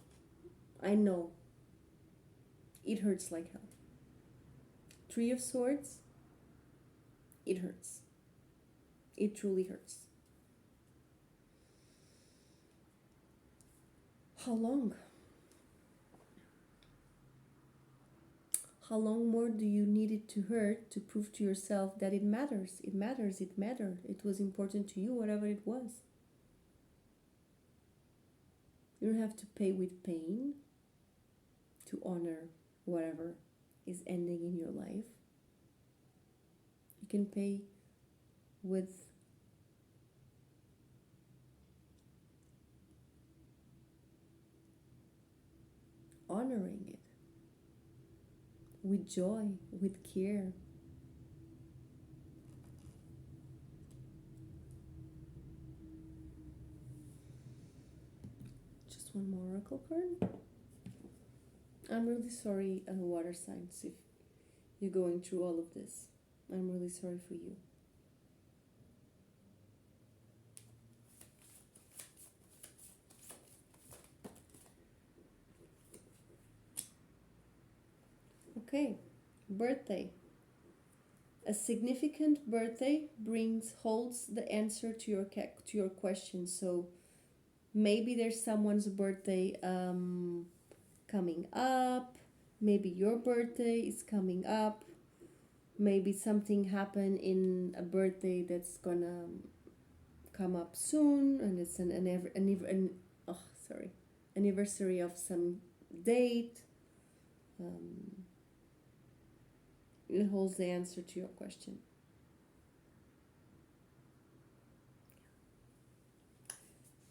It hurts like hell. 3 of Swords. It hurts. It truly hurts. How long? How long more do you need it to hurt to prove to yourself that it matters? It matters, it mattered. It was important to you, whatever it was. You don't have to pay with pain to honor whatever is ending in your life. You can pay with honoring it, with joy, with care. Just one more oracle card. I'm really sorry, water signs, if you're going through all of this. I'm really sorry for you. Okay, birthday. A significant birthday holds the answer to your question. So maybe there's someone's birthday coming up. Maybe your birthday is coming up. Maybe something happened in a birthday that's gonna come up soon, and it's an anniversary of some date. It holds the answer to your question.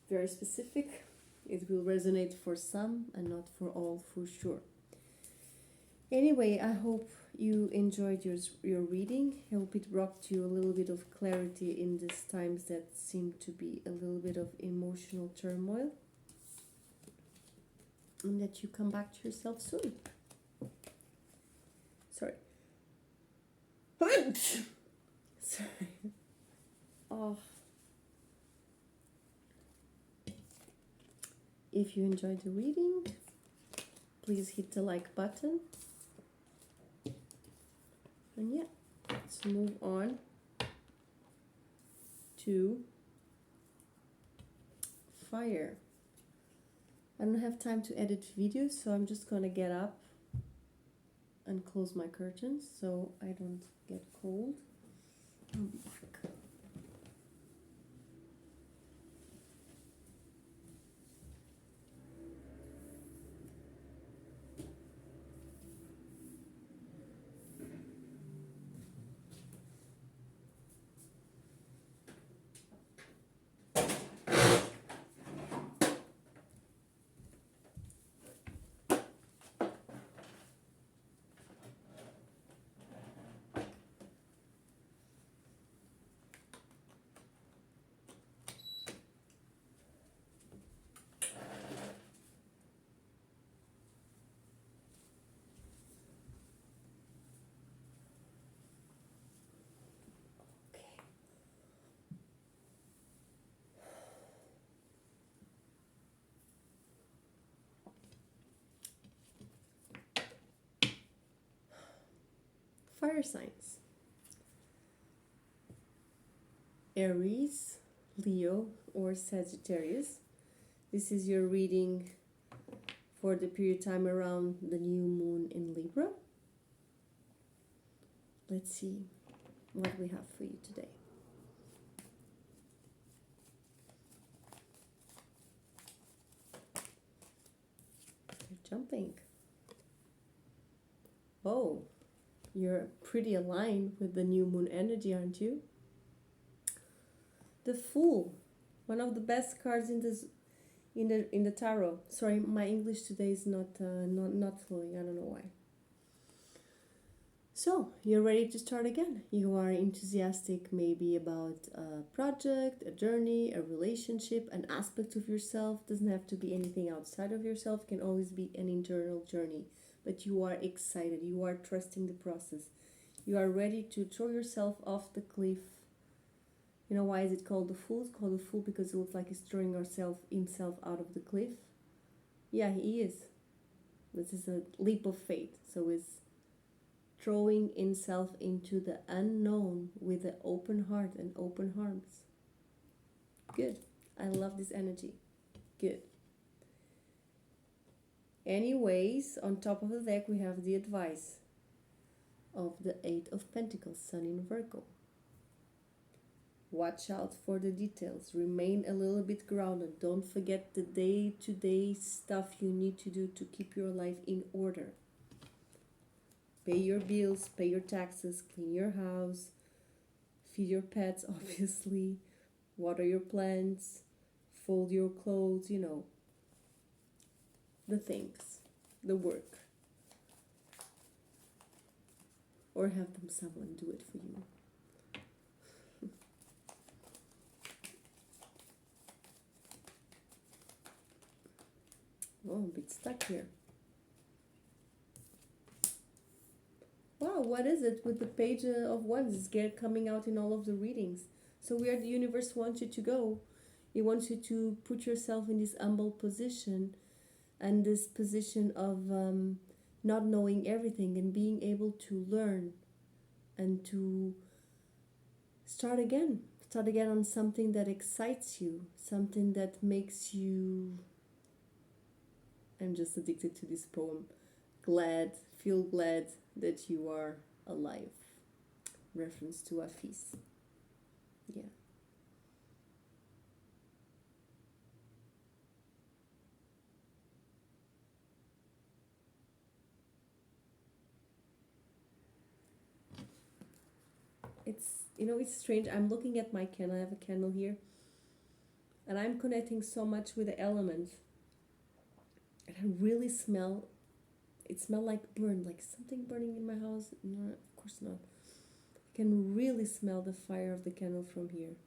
Very specific. It will resonate for some and not for all, for sure. Anyway, I hope you enjoyed your reading. I hope it brought you a little bit of clarity in these times that seem to be a little bit of emotional turmoil. And that you come back to yourself soon. Sorry. Sorry. Oh. If you enjoyed the reading, please hit the like button. And yeah, let's move on to fire. I don't have time to edit videos, so I'm just gonna get up and close my curtains so I don't get cold. I'll be back. Fire signs: Aries, Leo, or Sagittarius. This is your reading for the period time around the new moon in Libra. Let's see what we have for you today. You're jumping. Oh, you're pretty aligned with the new moon energy, aren't you? The Fool, one of the best cards in this in the tarot. Sorry, my English today is not flowing. I don't know why. So you're ready to start again. You are enthusiastic, maybe about a project, a journey, a relationship, an aspect of yourself. Doesn't have to be anything outside of yourself. Can always be an internal journey. But you are excited. You are trusting the process. You are ready to throw yourself off the cliff. You know why is it called the Fool? It's called the Fool because it looks like he's throwing himself out of the cliff. Yeah, he is. This is a leap of faith. So it's throwing himself into the unknown with an open heart and open arms. Good. I love this energy. Good. Anyways, on top of the deck we have the advice of the Eight of Pentacles, Sun in Virgo. Watch out for the details. Remain a little bit grounded. Don't forget the day-to-day stuff you need to do to keep your life in order. Pay your bills, pay your taxes, clean your house, feed your pets, obviously, water your plants, fold your clothes, you know, the things, the work. Or have someone do it for you. Oh, I'm a bit stuck here. Wow, what is it with the Page of Wands? It's coming out in all of the readings. So where the universe wants you to go, it wants you to put yourself in this humble position and this position of not knowing everything and being able to learn and to start again. Start again on something that excites you, something that makes you... I'm just addicted to this poem. Feel glad that you are alive. Reference to Hafiz. Yeah. It's strange. I'm looking at my candle. I have a candle here. And I'm connecting so much with the elements. And I really smell... It smelled like burn, like something burning in my house. No, of course not. I can really smell the fire of the candle from here.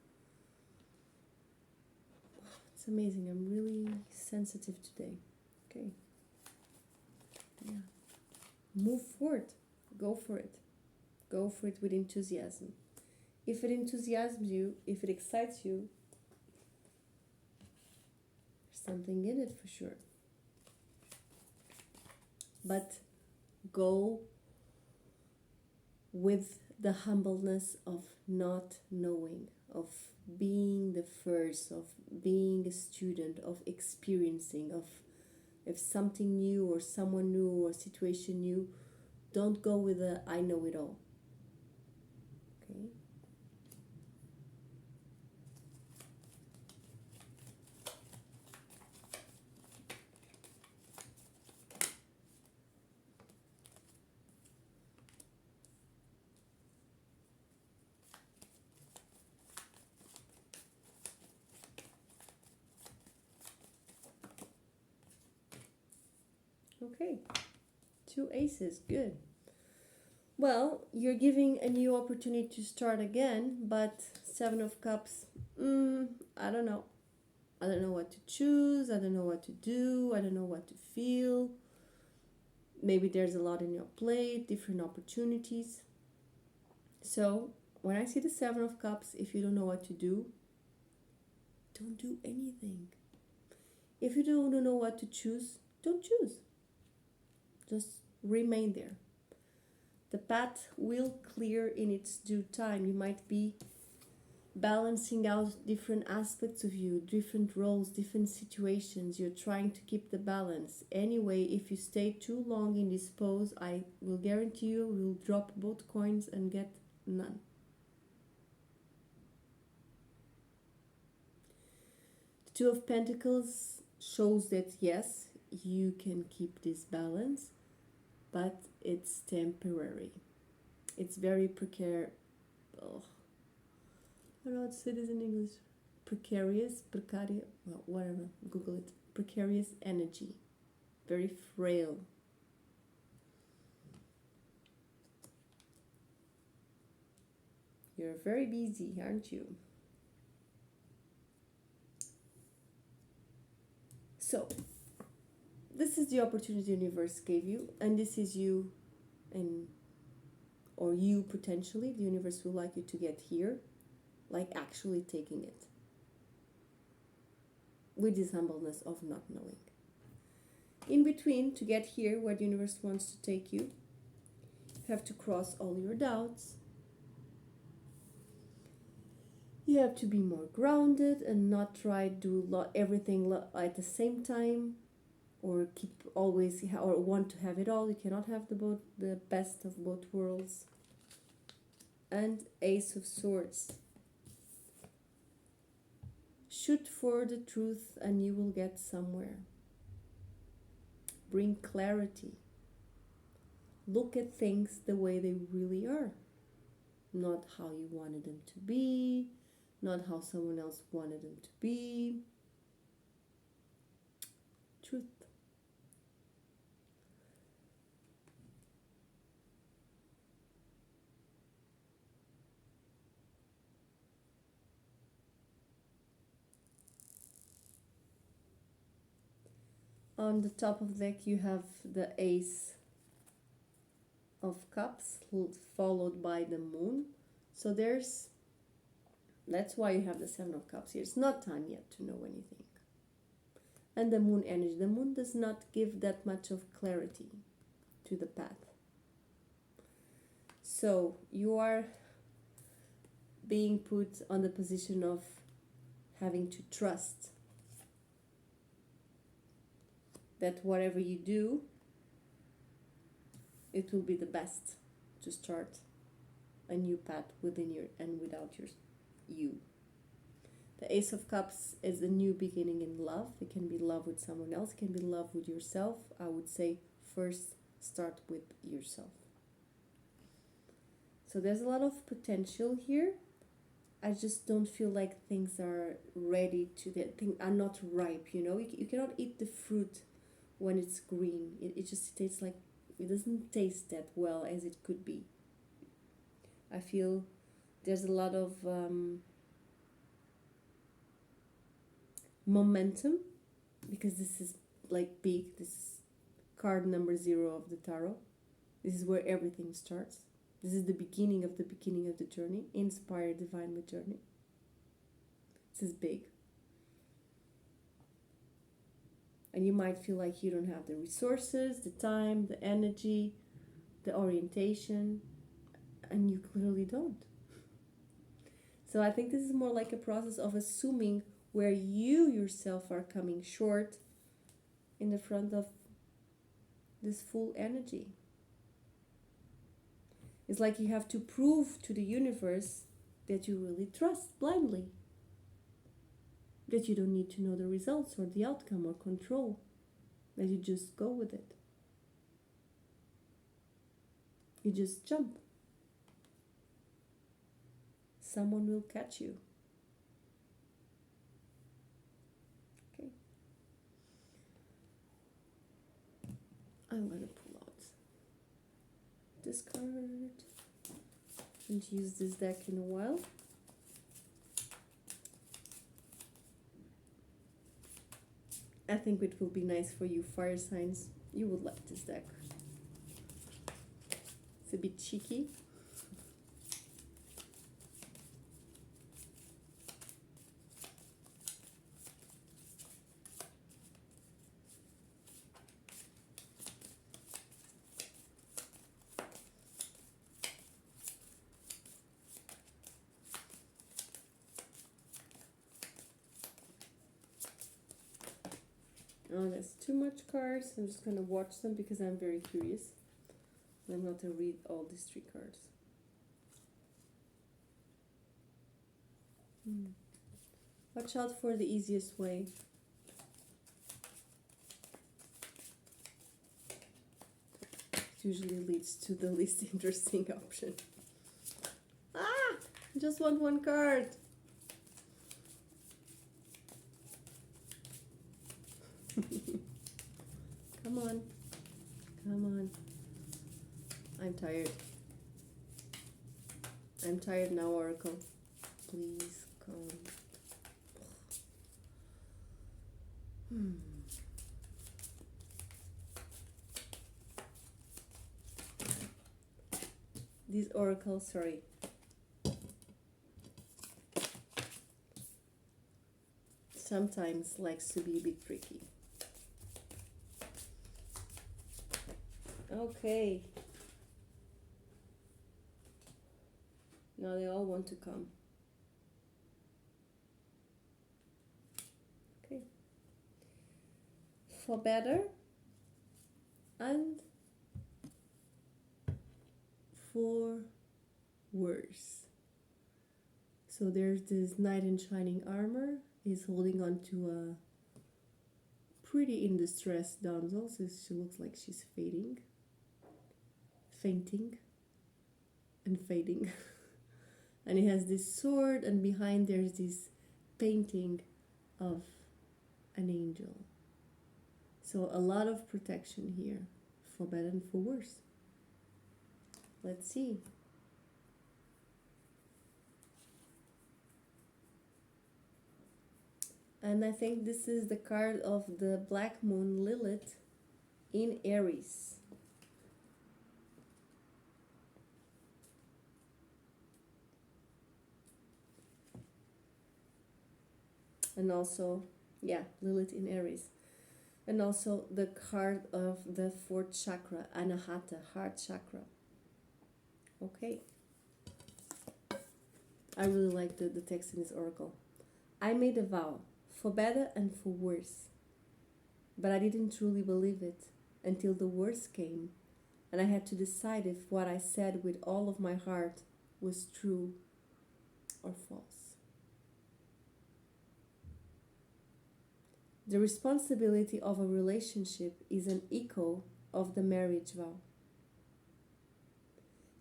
It's amazing. I'm really sensitive today. Okay. Yeah. Move forward. Go for it. Go for it with enthusiasm. If it enthusiasms you, if it excites you, there's something in it for sure. but go with the humbleness of not knowing, of being the first, of being a student, of experiencing, of if something new or someone new or situation new, don't go with the I know it all. Okay. Okay, 2 aces, good. Well, you're giving a new opportunity to start again, but 7 of Cups, I don't know. I don't know what to choose. I don't know what to do. I don't know what to feel. Maybe there's a lot in your plate, different opportunities. So, when I see the 7 of Cups, if you don't know what to do, don't do anything. If you don't know what to choose, don't choose. Just remain there. The path will clear in its due time. You might be balancing out different aspects of you, different roles, different situations. You're trying to keep the balance. Anyway, if you stay too long in this pose, I will guarantee you will drop both coins and get none. The 2 of Pentacles shows that yes, you can keep this balance, but it's temporary. It's very precarious. Oh, I don't know how to say this in English. Precarious, well, whatever, Google it. Precarious energy. Very frail. You're very busy, aren't you? So, this is the opportunity the universe gave you, and this is you, and or you potentially. The universe would like you to get here, like actually taking it, with this humbleness of not knowing. In between, to get here where the universe wants to take you, you have to cross all your doubts. You have to be more grounded and not try to do everything at the same time, or keep always or want to have it all. You cannot have the best of both worlds. And Ace of Swords. Shoot for the truth and you will get somewhere. Bring clarity. Look at things the way they really are. Not how you wanted them to be, not how someone else wanted them to be. Truth. On the top of the deck you have the Ace of Cups followed by the Moon. So that's why you have the 7 of Cups here. It's not time yet to know anything. And the Moon energy. The Moon does not give that much of clarity to the path. So you are being put on the position of having to trust that whatever you do, it will be the best to start a new path within your and without you. The Ace of Cups is a new beginning in love. It can be love with someone else, it can be love with yourself. I would say first start with yourself. So there's a lot of potential here. I just don't feel like things are ready to things are not ripe, you cannot eat the fruit when it's green. It just tastes like, it doesn't taste that well as it could be. I feel there's a lot of momentum, because this is like big. This is card number 0 of the tarot. This is where everything starts. This is the beginning of the journey. Inspired divine journey. This is big. And you might feel like you don't have the resources, the time, the energy, the orientation, and you clearly don't. So I think this is more like a process of assuming where you yourself are coming short in the front of this full energy. It's like you have to prove to the universe that you really trust blindly. That you don't need to know the results or the outcome or control. That you just go with it. You just jump. Someone will catch you. Okay. I'm going to pull out this card. Haven't used this deck in a while. I think it will be nice for you fire signs. You would like this deck. It's a bit cheeky. Oh, there's too much cards. I'm just going to watch them because I'm very curious. I'm not going to read all these 3 cards. Watch out for the easiest way. It usually leads to the least interesting option. Ah! I just want 1 card. Come on. Come on. I'm tired. I'm tired now, Oracle. Please come. These oracles, sorry. Sometimes likes to be a bit tricky. Okay. Now they all want to come. Okay. For better and for worse. So there's this knight in shining armor. He's holding on to a pretty in distress damsel. So she looks like she's fainting and fading. And he has this sword, and behind there's this painting of an angel. So a lot of protection here, for better and for worse. Let's see. And I think this is the card of the Black Moon Lilith in Aries. And also, yeah, Lilith in Aries. And also the card of the 4th chakra, Anahata, heart chakra. Okay. I really like the text in this oracle. I made a vow, for better and for worse. But I didn't truly believe it until the worst came, and I had to decide if what I said with all of my heart was true or false. The responsibility of a relationship is an echo of the marriage vow.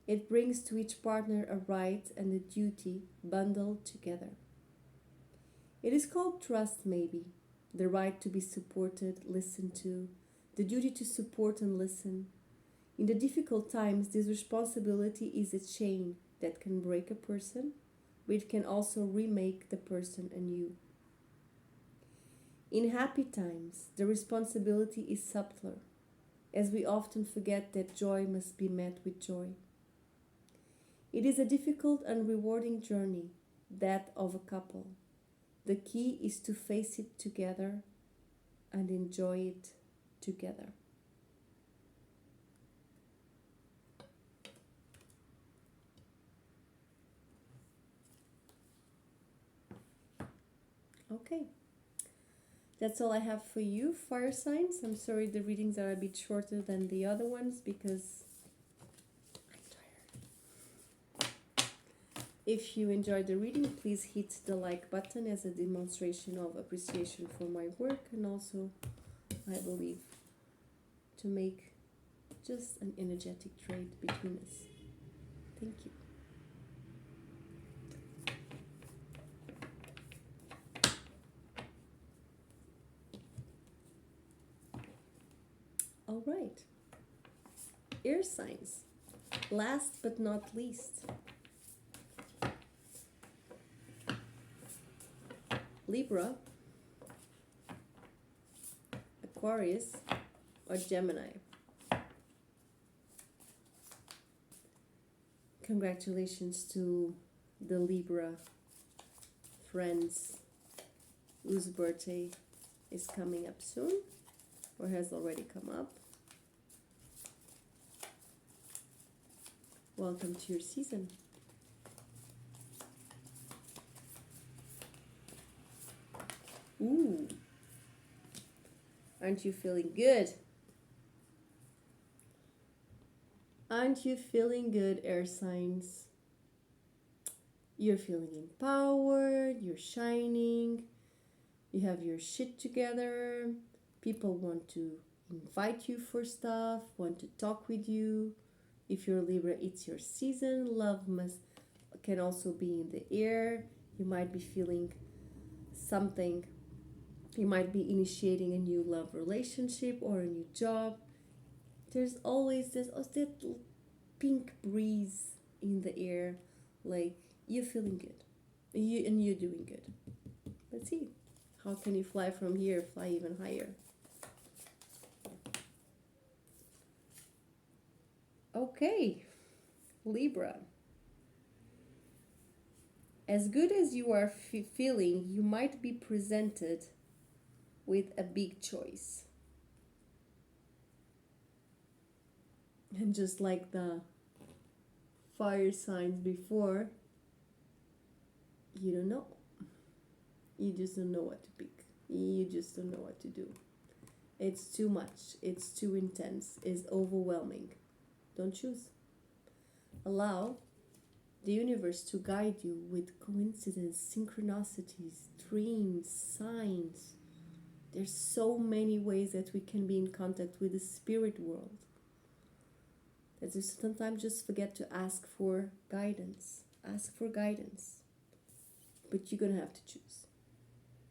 It brings to each partner a right and a duty bundled together. It is called trust, maybe, the right to be supported, listened to, the duty to support and listen. In the difficult times, this responsibility is a chain that can break a person, but it can also remake the person anew. In happy times, the responsibility is subtler, as we often forget that joy must be met with joy. It is a difficult and rewarding journey, that of a couple. The key is to face it together and enjoy it together. Okay, that's all I have for you, fire signs. I'm sorry the readings are a bit shorter than the other ones because I'm tired. If you enjoyed the reading, please hit the like button as a demonstration of appreciation for my work, and also, I believe, to make just an energetic trade between us. Thank you. All right, air signs. Last but not least, Libra, Aquarius, or Gemini. Congratulations to the Libra friends whose birthday is coming up soon or has already come up. Welcome to your season. Ooh, aren't you feeling good? Aren't you feeling good, air signs? You're feeling empowered, you're shining, you have your shit together, people want to invite you for stuff, want to talk with you. If you're Libra, it's your season. Love can also be in the air. You might be feeling something. You might be initiating a new love relationship or a new job. There's always that pink breeze in the air, like you're feeling good, and you're doing good. Let's see, how can you fly from here, fly even higher? Okay, Libra. As good as you are feeling, you might be presented with a big choice. And just like the fire signs before, you don't know. You just don't know what to pick. You just don't know what to do. It's too much. It's too intense. It's overwhelming. Don't choose. Allow the universe to guide you with coincidence, synchronicities, dreams, signs. There's so many ways that we can be in contact with the spirit world. That we sometimes just forget to ask for guidance. Ask for guidance. But you're going to have to choose.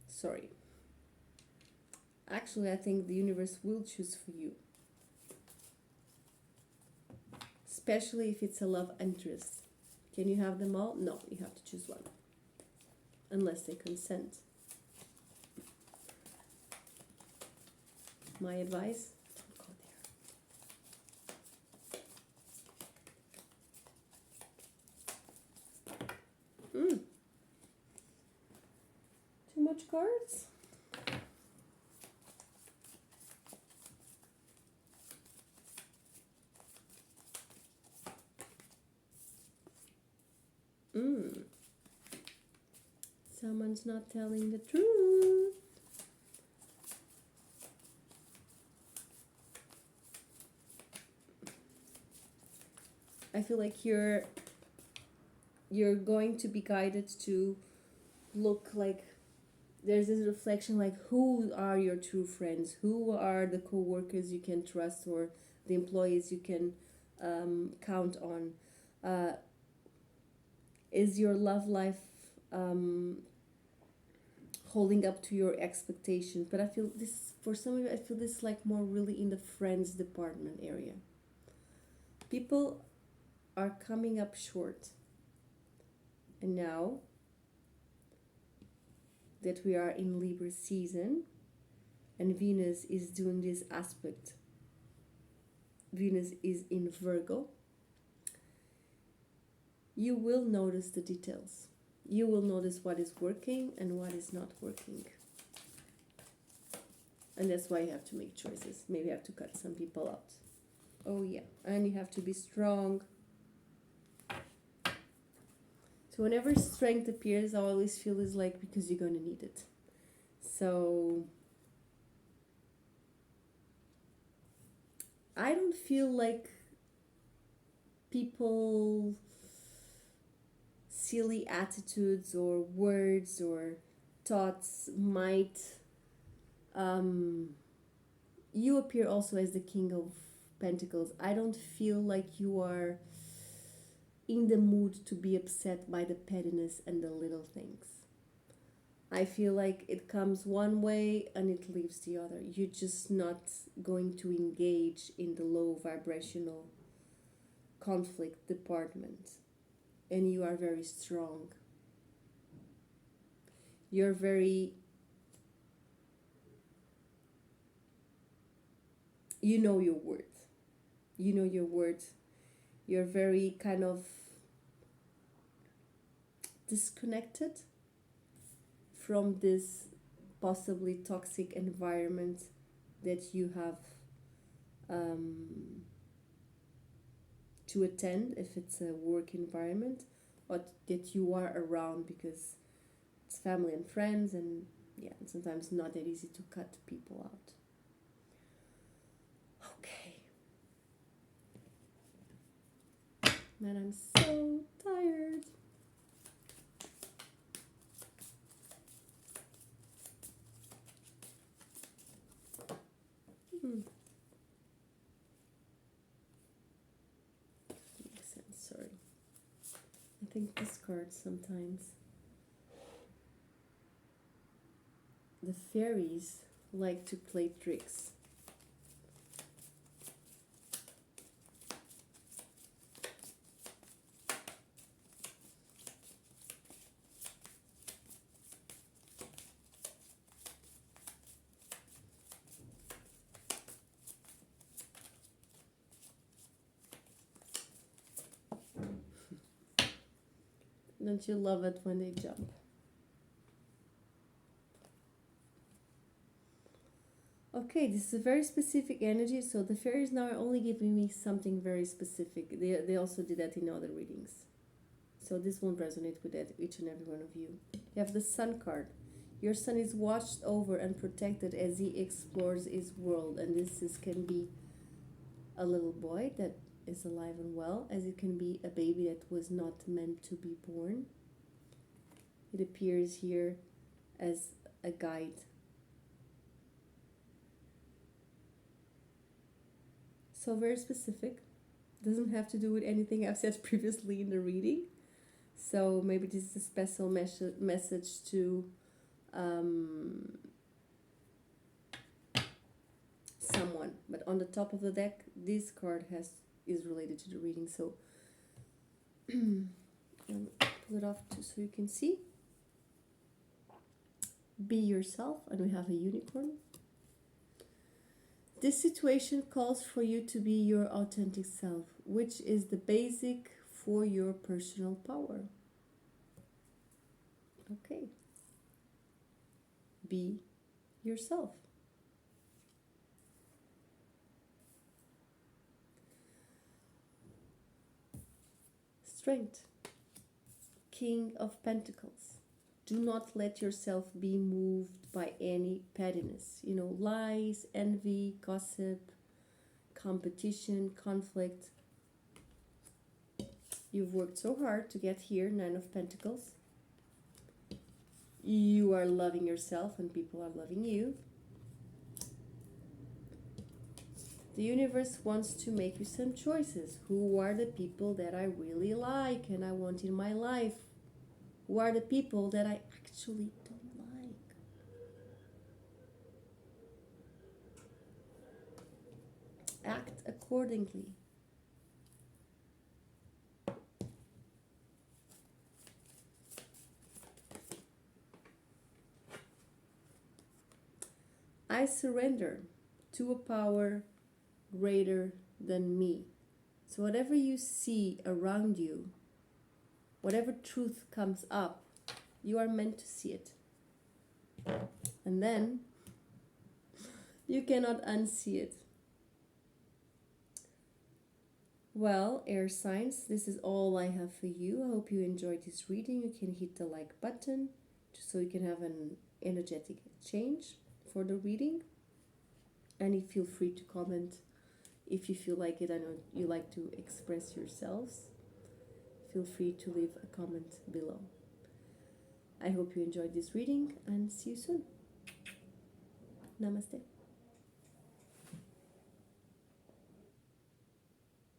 Sorry. Actually, I think the universe will choose for you. Especially if it's a love interest. Can you have them all? No, you have to choose one. Unless they consent. My advice, don't go there. Too much cards? Someone's not telling the truth. I feel like you're going to be guided to look like there's this reflection, like who are your true friends, who are the co-workers you can trust, or the employees you can count on. Is your love life holding up to your expectations? But I feel this, for some of you, I feel this like more really in the friends department area. People are coming up short. And now that we are in Libra season and Venus is doing this aspect, Venus is in Virgo, you will notice the details. You will notice what is working and what is not working. And that's why you have to make choices. Maybe you have to cut some people out. Oh yeah, and you have to be strong. So whenever strength appears, I always feel is like because you're gonna need it. So I don't feel like people silly attitudes or words or thoughts might you appear also as the King of Pentacles. I don't feel like you are in the mood to be upset by the pettiness and the little things. I feel like it comes one way and it leaves the other. You're just not going to engage in the low vibrational conflict department. And you are very strong. You're very, you know your worth. You know your worth. You're very kind of disconnected from this possibly toxic environment that you have to attend, if it's a work environment, or that you are around because it's family and friends, and yeah, it's sometimes not that easy to cut people out. Okay. Man, I'm so tired. Makes sense, sorry. I think this card sometimes. The fairies like to play tricks. Don't you love it when they jump? Okay, this is a very specific energy, so the fairies now are only giving me something very specific. They also did that in other readings. So this won't resonate with that, each and every one of you. You have the Sun card. Your son is watched over and protected as he explores his world. And this can be a little boy that is alive and well, as it can be a baby that was not meant to be born. It appears here as a guide. So very specific. Doesn't have to do with anything I've said previously in the reading. So maybe this is a special message to someone. But on the top of the deck, this card is related to the reading. So pull it off so you can see. Be yourself, and we have a unicorn. This situation calls for you to be your authentic self, which is the basic for your personal power. Okay. Be yourself. Strength. King of Pentacles. Do not let yourself be moved by any pettiness. You know, lies, envy, gossip, competition, conflict. You've worked so hard to get here, Nine of Pentacles. You are loving yourself and people are loving you. The universe wants to make you some choices. Who are the people that I really like and I want in my life? Who are the people that I actually don't like? Act accordingly. I surrender to a power greater than me. So whatever you see around you, whatever truth comes up, you are meant to see it. And then You cannot unsee it. Well, air signs, this is all I have for you. I hope you enjoyed this reading. You can hit the like button just so you can have an energetic exchange for the reading. And you feel free to comment if you feel like it. I know you like to express yourselves. Feel free to leave a comment below. I hope you enjoyed this reading and see you soon. Namaste.